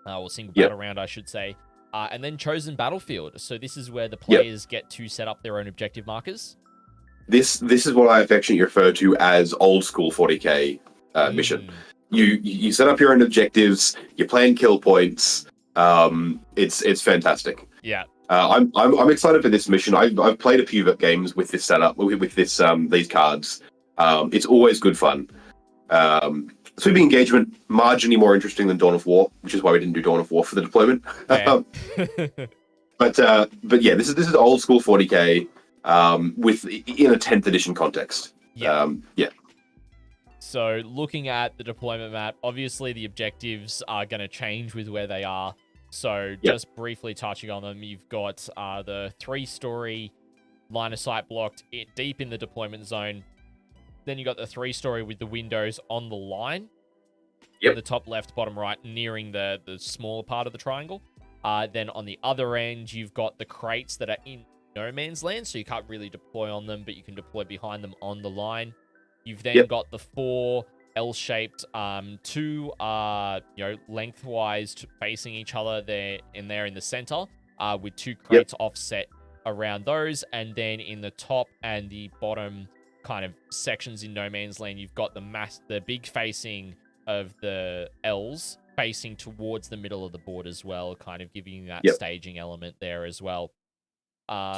or single battle round, I should say. And then Chosen Battlefield. So this is where the players get to set up their own objective markers. This is what I affectionately refer to as old school 40K mission. You set up your own objectives, you plan kill points. It's fantastic. I'm excited for this mission. I've played a few games with this setup, with this these cards. It's always good fun. Sweeping engagement, marginally more interesting than Dawn of War, which is why we didn't do Dawn of War for the deployment. But yeah, this is old school 40k with in a 10th edition context. Yeah. Yeah. So looking at the deployment map, obviously the objectives are going to change with where they are. So just briefly touching on them, you've got the 3-story line of sight blocked deep in the deployment zone. Then you got the 3-story with the windows on the line. Yep. The top left, bottom right, nearing the smaller part of the triangle. Then on the other end, you've got the crates that are in no man's land, so you can't really deploy on them, but you can deploy behind them on the line. You've then got the 4 L-shaped, 2 lengthwise facing each other there in the center, with 2 crates offset around those, and then in the top and the bottom kind of sections in no man's land, you've got the big facing of the L's facing towards the middle of the board as well, kind of giving you that staging element there as well.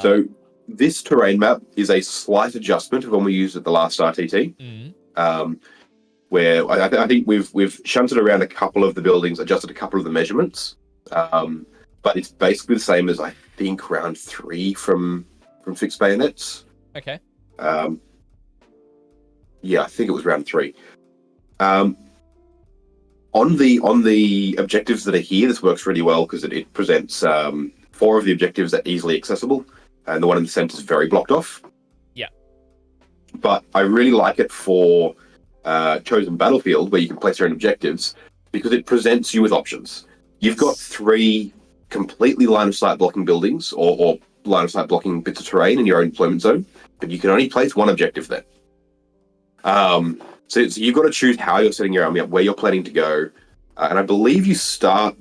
So this terrain map is a slight adjustment of when we used it the last RTT, where I think we've shunted around a couple of the buildings, adjusted a couple of the measurements, but it's basically the same as I think round 3 from fixed bayonets. Okay. Yeah, I think it was round 3. On the objectives that are here, this works really well because it presents 4 of the objectives that are easily accessible, and the one in the center is very blocked off. Yeah. But I really like it for Chosen Battlefield, where you can place your own objectives, because it presents you with options. You've got 3 completely line of sight blocking buildings or line of sight blocking bits of terrain in your own deployment zone, but you can only place 1 objective there. So you've got to choose how you're setting your army up, where you're planning to go, and I believe you start.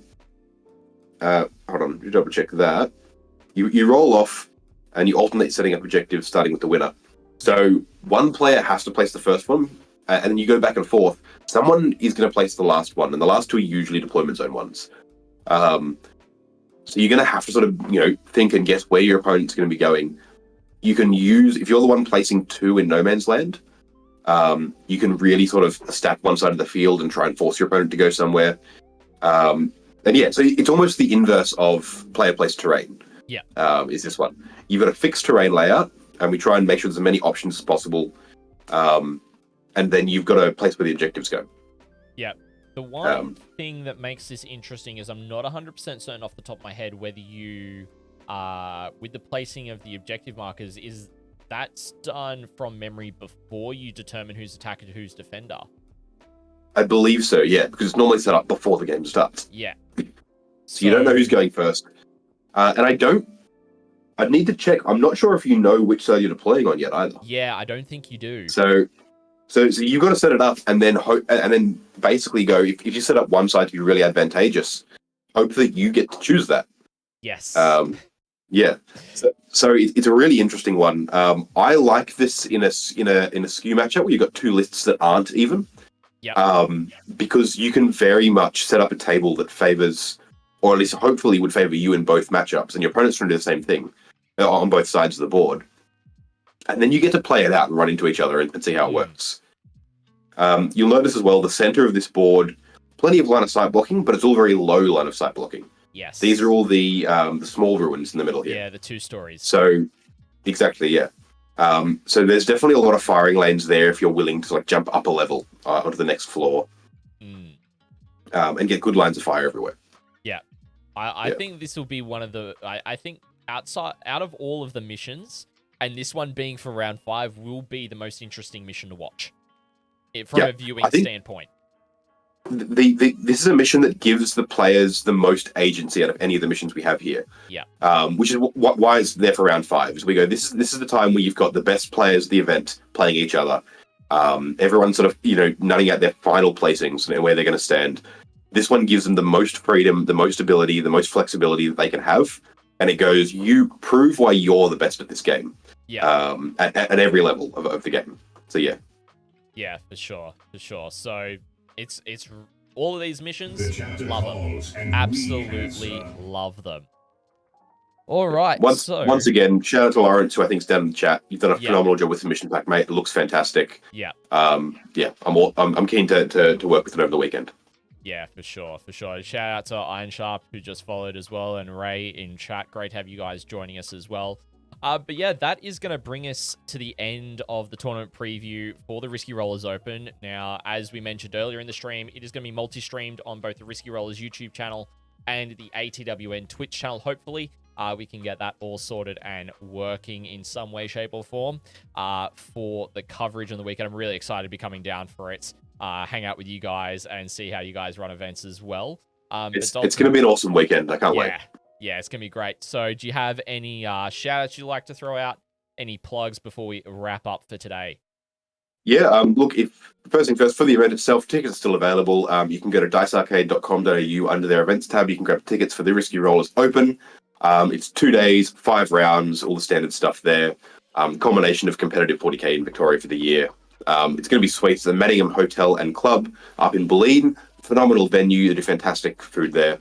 Hold on, you double check that. You roll off, and you alternate setting up objectives, starting with the winner. So one player has to place the first one, and then you go back and forth. Someone is going to place the last one, and the last 2 are usually deployment zone ones. So you're going to have to sort of think and guess where your opponent's going to be going. You can use, if you're the one placing 2 in no man's land, you can really sort of stack one side of the field and try and force your opponent to go somewhere. And yeah, so it's almost the inverse of player placed terrain. Yeah. Is this one. You've got a fixed terrain layout, and we try and make sure there's as many options as possible. And then you've got to place where the objectives go. Yeah. The one thing that makes this interesting is I'm not 100% certain off the top of my head whether you, with the placing of the objective markers, is that's done from memory before you determine who's attacker and who's defender. I believe so, yeah, because it's normally set up before the game starts. Yeah. So you don't know who's going first. And I'd need to check. I'm not sure if you know which side you're deploying on yet either. Yeah, I don't think you do. So you've got to set it up and then basically go, if you set up one side to be really advantageous, hope that you get to choose that. Yes. Yeah. So it's a really interesting one. I like this in a skew matchup where you've got 2 lists that aren't even. Yeah. Because you can very much set up a table that favors, or at least hopefully would favor you in both matchups, and your opponent's trying to do the same thing on both sides of the board. And then you get to play it out and run into each other and see how it works. You'll notice as well, the center of this board, plenty of line of sight blocking, but it's all very low line of sight blocking. Yes. These are all the small ruins in the middle here. Yeah, the 2 stories. So, exactly, yeah. So there's definitely a lot of firing lanes there if you're willing to jump up a level onto the next floor, and get good lines of fire everywhere. Yeah, I think this will be one of the. I think out of all of the missions, and this one being for round 5 will be the most interesting mission to watch, from a viewing standpoint. This is a mission that gives the players the most agency out of any of the missions we have here. Yeah. Which is why it's there for round 5. Is we go, this is the time where you've got the best players of the event playing each other. Everyone's sort of nutting out their final placings and where they're going to stand. This one gives them the most freedom, the most ability, the most flexibility that they can have, and it goes, you prove why you're the best at this game. Yeah. At every level of the game. So yeah. Yeah, for sure. So. It's all of these missions, love them. Absolutely love them. All right. Once again, shout out to Lawrence, who I think's down in the chat. You've done a Yeah. phenomenal job with the mission pack, mate. It looks fantastic. Yeah. Yeah, I'm keen to work with it over the weekend. Yeah, for sure, for sure. Shout out to Iron Sharp, who just followed as well, and Ray in chat. Great to have you guys joining us as well. But yeah, that is going to bring us to the end of the tournament preview for the Risky Rollers Open. Now, as we mentioned earlier in the stream, it is going to be multi-streamed on both the Risky Rollers YouTube channel and the ATWN Twitch channel, hopefully. We can get that all sorted and working in some way, shape, or form for the coverage on the weekend. I'm really excited to be coming down for it. Hang out with you guys and see how you guys run events as well. It's going to be an awesome weekend. I can't wait. Yeah, it's going to be great. So do you have any shout-outs you'd like to throw out? Any plugs before we wrap up for today? Yeah, look, first thing first, for the event itself, tickets are still available. You can go to dicearcade.com.au under their events tab. You can grab tickets for the Risky Rollers Open. It's 2 days, 5 rounds, all the standard stuff there. Combination of competitive 40K in Victoria for the year. It's going to be sweet. It's the Manningham Hotel and Club up in Bulleen. Phenomenal venue. They do fantastic food there.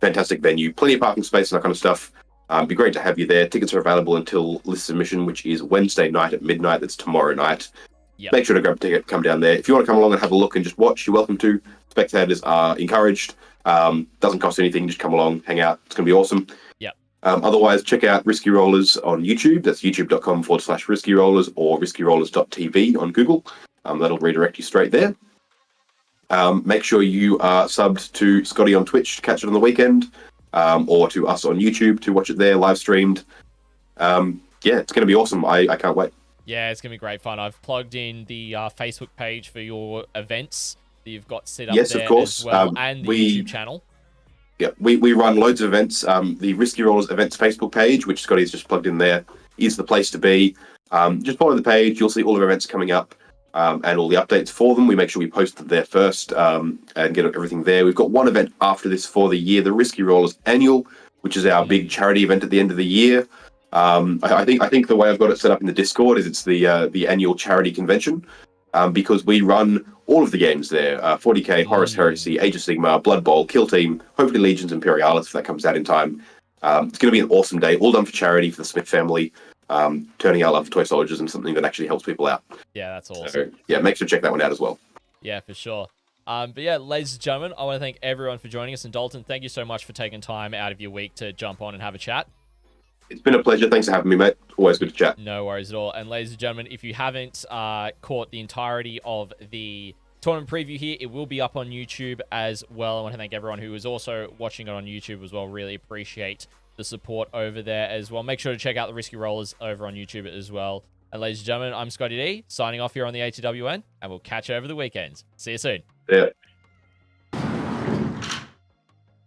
Fantastic venue. Plenty of parking space and that kind of stuff. It'd be great to have you there. Tickets are available until list submission, which is Wednesday night at midnight. That's tomorrow night. Yep. Make sure to grab a ticket, come down there. If you want to come along and have a look and just watch, you're welcome to. Spectators are encouraged. Doesn't cost anything. Just come along, hang out. It's going to be awesome. Yep. Otherwise, check out Risky Rollers on YouTube. That's youtube.com/Risky Rollers or riskyrollers.tv on Google. That'll redirect you straight there. Make sure you are subbed to Scotty on Twitch to catch it on the weekend, or to us on YouTube to watch it there live streamed. Yeah, it's going to be awesome. I can't wait. Yeah, it's going to be great fun. I've plugged in the Facebook page for your events that you've got set up there, of course, as well, and the YouTube channel. Yeah, we run loads of events. The Risky Rollers events Facebook page, which Scotty's just plugged in there, is the place to be. Just follow the page. You'll see all of our events coming up, and all the updates for them. We make sure we post them there first, and get everything there. We've got one event after this for the year, the Risky Rollers Annual, which is our big charity event at the end of the year. I think the way I've got it set up in the Discord is it's the annual charity convention, because we run all of the games there. 40K, Horus Heresy, Age of Sigmar, Blood Bowl, Kill Team, hopefully Legions Imperialis if that comes out in time. It's going to be an awesome day, all done for charity for the Smith family, turning our love for toy soldiers into something that actually helps people out. Yeah, that's awesome. So, yeah, make sure to check that one out as well. Yeah, for sure. But yeah, ladies and gentlemen, I want to thank everyone for joining us. And Dalton, thank you so much for taking time out of your week to jump on and have a chat. It's been a pleasure. Thanks for having me, mate. Always good to chat. No worries at all. And ladies and gentlemen, if you haven't caught the entirety of the tournament preview here, it will be up on YouTube as well. I want to thank everyone who is also watching it on YouTube as well. Really appreciate the support over there as well. Make sure to check out the Risky Rollers over on YouTube as well. And ladies and gentlemen, I'm Scotty D, signing off here on the ATWN, and we'll catch you over the weekend. See you soon. Yeah.